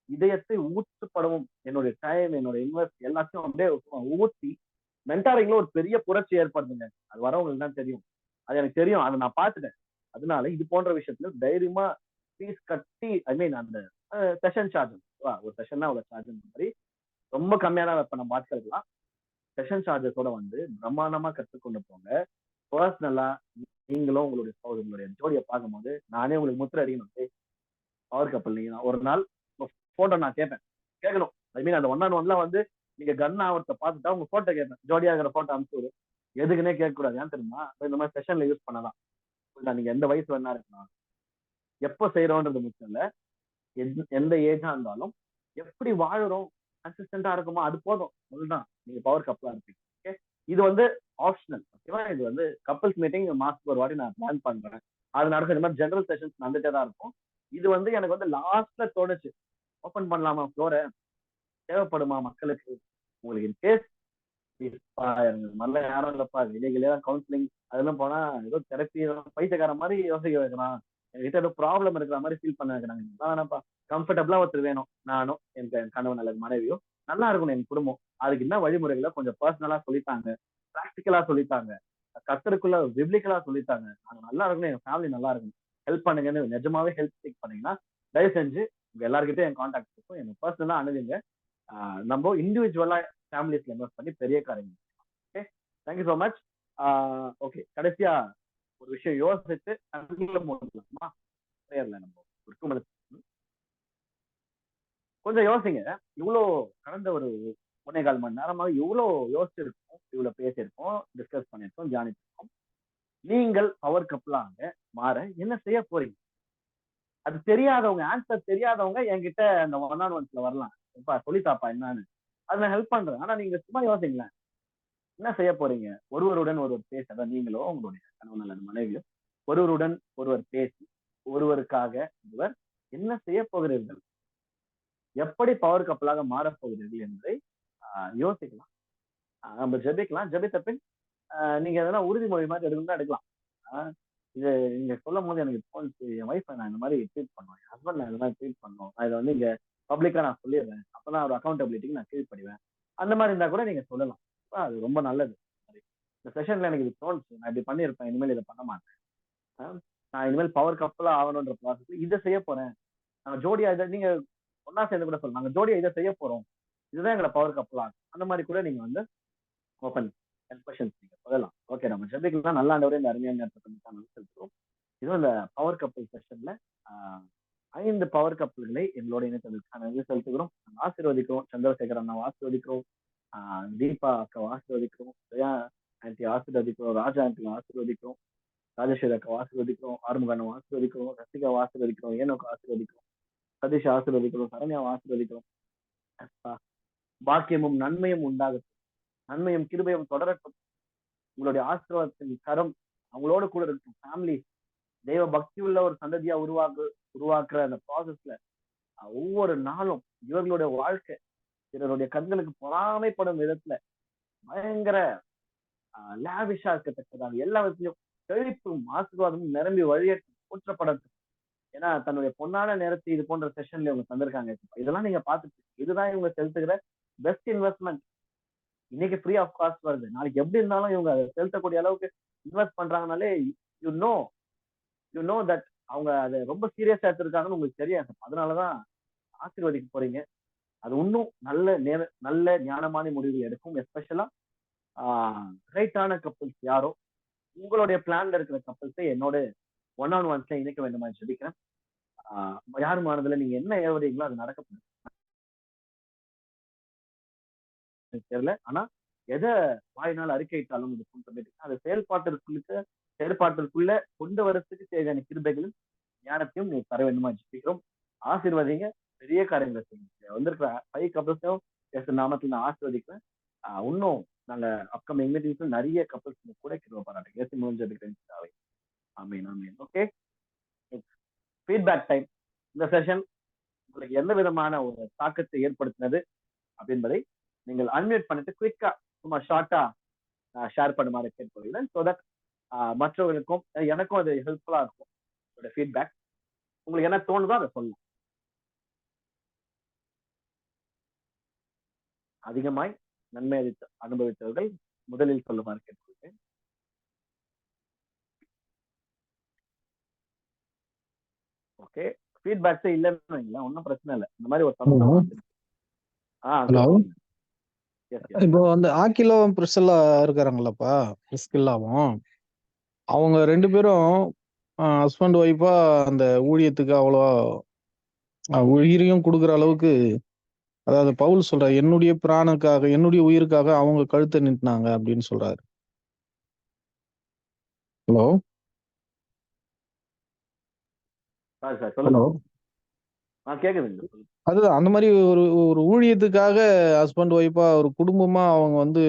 இதயத்தை ஊற்றப்படவும் என்னுடைய டைம், என்னோட இன்வெஸ்ட் எல்லாத்தையும் அப்படியே ஊற்றி மென்டாரிங்ல ஒரு பெரிய புரட்சி ஏற்படுதுங்க. அது வரவங்களுக்கு தான் தெரியும், அது எனக்கு தெரியும், அதை நான் பார்த்துட்டேன். அதனால இது போன்ற விஷயத்துல தைரியமா ஃபீஸ் கட்டி, ஐ மீன் அந்த செஷன் சார்ஜ், ஒரு செஷன்னா ஒரு சார்ஜ் மாதிரி ரொம்ப கம்மியா தான் வைப்பேன். நம்ம ஆட்களுக்குலாம் செஷன் சார்ஜஸோட வந்து பிரம்மாண்டமா கற்றுக்கொண்டு போங்க. பர்சனலா நீங்களும் உங்களுடைய உங்களுடைய ஜோடியை பார்க்கும்போது நானே உங்களுக்கு முத்திரை அடிக்கணும். பவர் கப்பல் நீங்க ஒரு நாள் போட்டோ நான் கேட்கணும். ஐ மீன் அந்த ஒன் ஆன் ஒன்ல வந்து நீங்க கன் ஆவரத்தை பார்த்துட்டா உங்க போட்டோ கேட்பேன். ஜோடியா இருக்கிற போட்டோ அனுப்பிச்சு எதுக்குன்னே கேட்க கூடாது. ஏன் தெரியுமா? இந்த மாதிரி செஷன்ல யூஸ் பண்ணலாம். நீங்க எந்த வயசு வேணா இருக்கலாம், எப்போ செய்யறோன்றது முக்கியம் இல்ல, எந்த ஏஜா இருந்தாலும் எப்படி வாழுறோம் கன்சிஸ்டன்டா இருக்குமா அது போதும். அதுதான் நீங்க பவர் கப்பலா இருப்பீங்க. ஓகே, இது வந்து ஆப்ஷனல், ஓகேவா? இது வந்து கப்பல்ஸ் மீட்டிங் மாசத்துக்கு ஒரு வாட்டி நான் பிளான் பண்றேன். அது நடக்கும். இந்த மாதிரி ஜெனரல் செஷன்ஸ் நடந்துட்டே தான் இருக்கும். இது வந்து எனக்கு வந்து லாஸ்ட்ல தோணுச்சு, ஓபன் பண்ணலாமா ஃப்ளோரை, தேவைப்படுமா மக்களுக்கு? உங்களுக்கு இன் கேஸ் நல்ல யாரும் இல்லப்பா, வெளியே கவுன்சிலிங் அதெல்லாம் போனா ஏதோ தெரப்பி பைத்தியக்கார மாதிரி யோசிக்க வைக்கிறான், என்கிட்ட ஏதோ ப்ராப்ளம் இருக்கிற மாதிரி ஃபீல் பண்ண வைக்கிறாங்க. வேணாப்பா, கம்ஃபர்டபுளா ஒருத்தர் வேணும். நானும் என் கணவன் அல்லது மனைவியும் நல்லா இருக்கணும், என் குடும்பம். அதுக்கு என்ன வழிமுறைகளை கொஞ்சம் பர்சனலா சொல்லித்தாங்க, பிராக்டிக்கலா சொல்லித்தாங்க, கத்தருக்குள்ள பிப்ளிக்கலா சொல்லித்தாங்க. நாங்க நல்லா இருக்கணும், என் ஃபேமிலி நல்லா இருக்கணும், ஹெல்ப் பண்ணுங்கன்னு நிஜமாவே ஹெல்ப் சீக் பண்ணீங்கன்னா தயவு செஞ்சு உங்க எல்லாருக்கிட்டையும் என் கான்டாக்ட் இருக்கும், எனக்கு பர்சனலா அணுகுங்க. நம்ம இண்டிவிஜுவலா ஃபேமிலிஸ்ல இன்வெஸ்ட் பண்ணி பெரிய காரியங்கள். Okay, thank you so much. Okay, கடைசியா ஒரு விஷயம் யோசிச்சு மூடலாமா? நம்ம ஒரு 2 minutes கொஞ்சம் யோசிங்க. இவ்வளோ கடந்த ஒரு 1.25 மணி நேரமாக இவ்வளோ யோசிச்சிருக்கோம், இவ்வளோ பேசியிருக்கோம், டிஸ்கஸ் பண்ணியிருக்கோம், தியானிச்சிருக்கோம். நீங்கள் பவர் கப்பலாக மாற என்ன செய்ய போறீங்க? அது தெரியாதவங்க, ஆன்சர் தெரியாதவங்க என்கிட்ட அந்த ஒன் ஆன் ஒன்ஸ்ல வரலாம். சொல்லித்தாப்பா என்னன்னு, அதை நான் ஹெல்ப் பண்றேன். ஆனா நீங்க சும்மா யோசிங்களேன், என்ன செய்ய போறீங்க? ஒருவருடன் ஒருவர் பேச, அதான் நீங்களோ உங்களுடைய கணவன் அல்லது மனைவியோ ஒருவருடன் ஒருவர் பேசி ஒருவருக்காக ஒருவர் என்ன செய்ய போகிறீர்கள், எப்படி பவர் கப்பலாக மாறப் போகிறீர்கள் என்பதை யோசிக்கலாம். நம்ம ஜெபிக்கலாம். ஜெபித்த பின் நீங்க எதனா உறுதிமொழி மாதிரி எடுக்கணும்னா எடுக்கலாம். இது நீங்க சொல்லும் போது எனக்கு தோணுச்சு, என் ஒய்ஃபை நான் இந்த மாதிரி ட்ரீட் பண்ணுவேன், என் ஹஸ்பண்ட் நான் இந்த மாதிரி ட்ரீட் பண்ணுவோம், நான் இதை வந்து இங்க பப்ளிக்கா நான் சொல்லிடுறேன், அப்பதான் ஒரு அக்கௌண்டபிலிட்டிக்கு நான் கீழ்படிவேன். அந்த மாதிரி இருந்தா கூட நீங்க சொல்லலாம். அது ரொம்ப நல்லது. இந்த செஷன்ல எனக்கு இது தோணுச்சு, நான் இப்படி பண்ணியிருப்பேன், இனிமேல் இதை பண்ண மாட்டேன், நான் இனிமேல் பவர் கப்பலா ஆகணுன்ற ப்ராசஸ் இதை செய்ய போறேன், நாங்க ஜோடியா இதை நீங்க ஒன்னா சேர்ந்து கூட சொல்லலாம், நாங்க ஜோடியா இதை செய்ய போறோம், இதுதான் எங்களை பவர் கப்பலா, அந்த மாதிரி கூட நீங்க வந்து ஓப்பன் எக்ஸ்பிரஷன்ஸ் நீங்க சொல்லலாம். ஓகே, நம்ம ஜெபிக்கலாம். நல்ல ஆண்டவரே, இந்த அருமையான நேரத்தை செலுத்துறோம். இதுவும் இந்த பவர் கப்பல் செஷன்ல 5 பவர் கப்பல்களை எங்களோட இணைத்ததற்கான செலுத்துகிறோம். நாங்கள் ஆசீர்வதிக்கிறோம். சந்திரசேகர் அண்ணாவை ஆசீர்வதிக்கிறோம், தீபா அக்காவை ஆசீர்வதிக்கிறோம், ஜெயா ஆன்டி ஆசீர்வதிக்கிறோம், ராஜா ஆன்டி ஆசீர்வதிக்கிறோம், ராஜேஸ்வரி அக்காவை ஆசீர்வதிக்கிறோம், ஆறுமுகனை ஆசீர்வதிக்கிறோம், ரசிகாவை ஆசீர்வதிக்கிறோம், ஏனோக்கு ஆசீர்வதிக்கிறோம், சதீஷ் ஆசீர்வதிக்கிறோம், சரண்யாவை ஆசீர்வதிக்கிறோம். பாக்கியமும் நன்மையும் உண்டாகட்டும், நன்மையும் கிருபையும் தொடரட்டும். உங்களுடைய ஆசீர்வாதத்தின் கரம் அவங்களோட கூட இருக்கும். ஃபேமிலி தெய்வ பக்தி உள்ள ஒரு சந்ததியா உருவாக்குற அந்த ப்ராசஸ்ல ஒவ்வொரு நாளும் இவர்களுடைய வாழ்க்கை பிறருடைய கண்களுக்கு பொறாமைப்படும் விதத்துல பயங்கர லாவிஷா இருக்கத்தக்கதாக எல்லா விதத்திலையும் செழிப்பும் ஆசீர்வாதமும் நிரம்பி வழியேற்றம் ஊற்றப்படட்டும். ஏன்னா தன்னுடைய பொன்னான நேரத்தை இது போன்ற செஷன்ல இவங்க தந்திருக்காங்க. இதெல்லாம் நீங்க பார்த்துட்டு இதுதான் இவங்க செலுத்துகிற பெஸ்ட் இன்வெஸ்ட்மெண்ட். இன்னைக்கு ஃப்ரீ ஆஃப் காஸ்ட் வருது, நாளைக்கு எப்படி இருந்தாலும் இவங்க அதை செலுத்தக்கூடிய அளவுக்கு இன்வெஸ்ட் பண்றாங்கனாலே யூ நோ தட் அவங்க அதை ரொம்ப சீரியஸா எடுத்திருக்காங்கன்னு உங்களுக்கு தெரியாது. அதனாலதான் ஆசீர்வதிக்க போறீங்க. அது இன்னும் நல்ல ஞானமான முடிவுகள் எடுக்கும். எஸ்பெஷலா ரைட்டான கப்பல்ஸ் யாரோ உங்களுடைய பிளான்ல இருக்கிற கப்பல்ஸை என்னோட 1-on-1 இணைக்க வேண்டுமா சொல்லிக்கிறேன். யார் மனதுல நீங்க என்ன ஏவறீங்களோ அது நடக்க தெரியல. ஆனா எதை வாயினால் அறிக்கையிட்டாலும் அது செயல்பாட்டிற்குள்ள கொண்டு வரத்துக்கு தேவையான கிருபைகளும் ஞானத்தையும் நீ தர வேண்டுமா ஜெபிக்கிறோம். ஆசீர்வதிங்க, பெரிய காரியங்களை செய்யுங்க. வந்திருக்கிற 5 கப்பல்ஸையும் நாமத்தில் நான் ஆசீர்வதிக்கிறேன். இன்னும் நாங்க அப்கமிங் மீட்டிங்ஸ்ல நிறைய கப்பல்ஸ் கூட கிருபை பாராட்டுங்க. ஏசி முடிஞ்சிருக்கிறேன். ஆமீன் ஆமீன். Okay, feedback time. இந்த செஷன் உங்களுக்கு எந்த விதமான ஒரு தாக்கத்தை ஏற்படுத்தினது அப்படின்பதை நீங்கள் அன்மியூட் பண்ணிட்டு குயிக்கா சும்மா ஷார்ட்டா ஷேர் பண்ணுமாறு கேட்கிறேன். ஸோ தட் மற்றவர்களுக்கும் எனக்கும் அது ஹெல்ப்ஃபுல்லா இருக்கும். ஃபீட்பேக் உங்களுக்கு என்ன தோணுதோ அதை சொல்லலாம். அதிகமாய் நன்மை அனுபவித்தவர்கள் முதலில் சொல்லுமாறு கேட்கிறேன். ஓகே, ஃபீட்பேக்ஸே இல்லைன்னு வைங்களேன், ஒன்றும் பிரச்சனை இல்லை. இந்த மாதிரி ஒரு சந்தோஷம். ஹலோ, இப்போ வந்து ஆக்கிலோவும் பிரிஸ்கில்லா இருக்காருங்களப்பா, பிரிஸ்கில்லாவும் அவங்க 2 பேரும் ஹஸ்பண்ட் ஒய்ஃபா அந்த ஊழியத்துக்கு அவ்வளவா உயிரையும் கொடுக்குற அளவுக்கு, அதாவது பவுல் சொல்றாரு, என்னுடைய பிராணுக்காக என்னுடைய உயிருக்காக அவங்க கழுத்தை நிட்டுனாங்க அப்படின்னு சொல்றாரு. ஹலோ ஹலோ, கேக்குதுங்க. அதுதான் அந்த மாதிரி ஒரு ஊழியத்துக்காக ஹஸ்பண்ட் ஒய்ஃபா ஒரு குடும்பமா அவங்க வந்து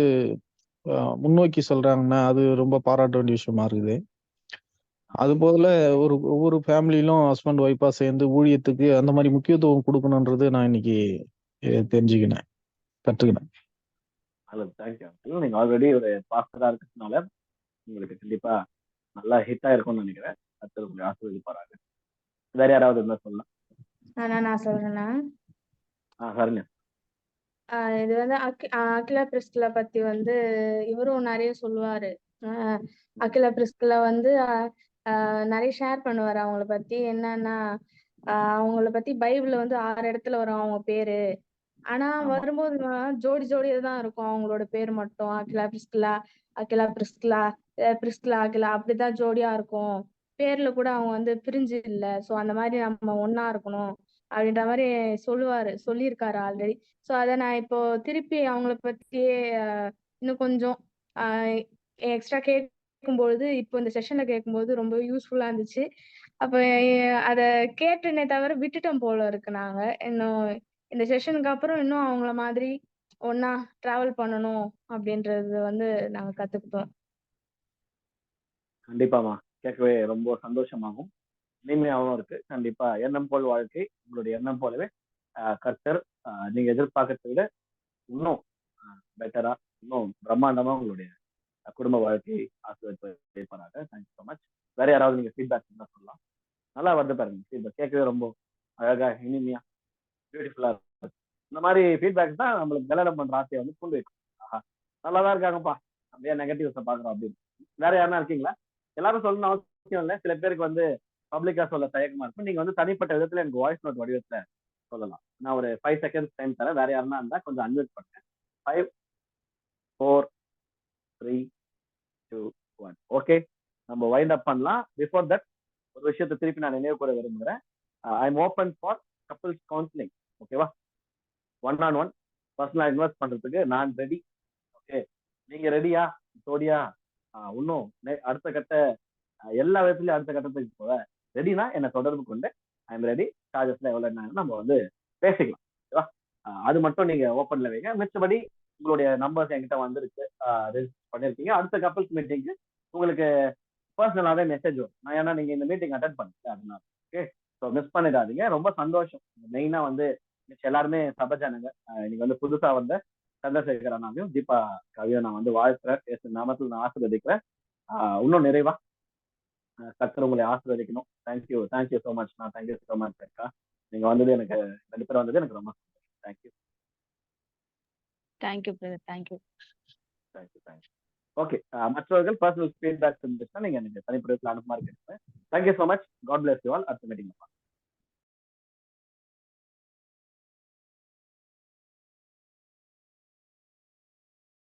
முன்னோக்கி சொல்றாங்கன்னா அது ரொம்ப பாராட்ட வேண்டிய விஷயமா இருக்குது. அது போல ஒவ்வொரு ஃபேமிலியிலும் ஹஸ்பண்ட் ஒய்ஃபா சேர்ந்து ஊழியத்துக்கு அந்த மாதிரி முக்கியத்துவம் கொடுக்கணுன்றது நான் இன்னைக்கு தெரிஞ்சுக்கினேன், கற்றுக்கினேன். தேங்க்யூ. நீங்க ஆல்ரெடி ஒரு பாஸ்டரா இருக்கிறதுனால உங்களுக்கு கண்டிப்பா நல்லா ஹிட் ஆயிருக்கும்னு நினைக்கிறேன். அடுத்தது ஆசீர்வதிப்பாராங்க. வேற யாராவது இருந்தா சொல்லலாம். நான் சொல்றேன்னா, சரிங்க. இது வந்து அகிலா பிரிஸ்கில்லா பத்தி வந்து இவரும் நிறைய சொல்லுவாரு. அகிலா பிரிஸ்கில்லா வந்து நிறைய ஷேர் பண்ணுவாரு அவங்கள பத்தி. என்னன்னா அவங்கள பத்தி பைபிள்ல வந்து 6 இடத்துல வரும் அவங்க பேரு. ஆனா வரும்போது ஜோடி ஜோடியா தான் இருக்கும் அவங்களோட பேர் மட்டும். Akila Priscilla, Akila Priscilla, Priscilla Akila அப்படிதான் ஜோடியா இருக்கும். பேர்ல கூட அவங்க வந்து பிரிஞ்சு இல்ல. சோ அந்த மாதிரி நம்ம ஒன்னா இருக்கணும் அப்படின்ற மாதிரி சொல்லியிருக்காரு ஆல்ரெடி. சோ அத நான் இப்போ திருப்பி அவங்கள பத்தியே இன்னும் கொஞ்சம் எக்ஸ்ட்ரா கேட்கும்பொழுது, இப்போ இந்த செஷன்ல கேட்கும்போது ரொம்ப யூஸ்ஃபுல்லா இருந்துச்சு. அப்ப அத கேட்டேனே தவிர விட்டுட்டோம் போல இருக்கு. நாங்க இன்னும் இந்த செஷனுக்கு அப்புறம் இன்னும் அவங்கள மாதிரி ஒன்னா டிராவல் பண்ணணும் அப்படின்றது வந்து நாங்க கத்துக்கிட்டோம். கண்டிப்பாமா, கேட்கவே ரொம்ப சந்தோஷமாகும், இனிமையாகவும் இருக்கு. கண்டிப்பா எண்ணம் போல் வாழ்க்கை, உங்களுடைய எண்ணம் போலவே கர்த்தர் நீங்க எதிர்பார்க்கறதை விட இன்னும் பெட்டரா, இன்னும் பிரம்மாண்டமா உங்களுடைய குடும்ப வாழ்க்கை ஆசீர்வதிப்பாராங்க. Thank you so much. வேற யாராவது நீங்க ஃபீட்பேக் சொல்லலாம். நல்லா வந்து பாருங்க, ஃபீட்பேக் கேட்கவே ரொம்ப அழகா, இனிமையா, பியூட்டிஃபுல்லா இருக்கு. இந்த மாதிரி ஃபீட்பேக் தான் நம்மளுக்கு கல்யாணம் பண்ற ஆசையை வந்து கொண்டு வைக்கும். நல்லாதான் இருக்காங்கப்பா, அப்படியே நெகட்டிவ்ஸை பாக்குறோம் அப்படின்னு. வேற யாருன்னா இருக்கீங்களா? எல்லாரும் சொல்லணும்னு அவசியம் இல்லை. சில பேருக்கு வந்து பப்ளிக்கா சொல்ல தயக்கமா இருக்கும். நீங்க வந்து தனிப்பட்ட விதத்துல எனக்கு வாய்ஸ் நோட் வடிவத்துல சொல்லலாம். நான் ஒரு 5 செகண்ட்ஸ் டைம் தரேன். வேற யாருன்னா இருந்தா கொஞ்சம் அன்மியூட் பண்ணுங்க. 5, 4, 3, 2, 1. ஓகே, நம்ம வைண்ட் அப் பண்ணலாம். பிஃபோர் தட் ஒரு விஷயத்தை திருப்பி நான் நினைவு கூற விரும்புகிறேன். I am open for couples counselling. ஓகேவா? 1-on-1 பர்சனலா இன்வெஸ்ட் பண்றதுக்கு நான் ரெடி. ஓகே, நீங்க ரெடியா? ஜோடியா இன்னும் அடுத்த கட்ட எல்லா விதத்துலயும் அடுத்த கட்டத்துக்கு போக ரெடினா என்னை தொடர்பு கொண்டு ஐ எம் ரெடி. சார்ஜஸ்ல எவ்வளவு நம்ம வந்து பேசிக்கலாம். ஓகேவா? அது மட்டும் நீங்க ஓப்பன்ல வைங்க. மிச்சபடி உங்களுடைய நம்பர்ஸ் என்கிட்ட வந்துருக்கு, ரெஜிஸ்டர் பண்ணிருக்கீங்க. அடுத்த கப்பல்ஸ் மீட்டிங்க்கு உங்களுக்கு பர்சனலாவே மெசேஜ் வரும். நான் ஏன்னா நீங்க இந்த மீட்டிங் அட்டென்ட் பண்ணுங்க, அதனால. ஓகே, ஸோ மிஸ் பண்ணிடாதீங்க. ரொம்ப சந்தோஷம். மெயினா வந்து எல்லாருமே சபஜானுங்க. இன்னைக்கு வந்து புதுசா வந்த சந்திரசேகர் அண்ணாவையும் தீபா கவியும் நான் வந்து வாழ்த்துறேன். நாமத்தில் நான் ஆசீர்வதிக்கிறேன். இன்னும் நிறைவா கர்த்தர் உங்களை ஆசீர்வதிக்கணும். Thank you so much. நான் தேங்க்யூ ஸோ மச் அக்கா. நீங்க வந்தது எனக்கு 2 பேரும் வந்தது எனக்கு ரொம்ப தேங்க்யூ. தேங்க்யூ. ஓகே, மற்றவர்கள் பர்சனல் ஃபீட்பேக் இருந்துச்சுன்னா நீங்க எனக்கு தனிப்பட்ட அனுப்புமாறு கேட்கிறேன். Thank you so much. God bless you all. அடுத்த மீட்டிங்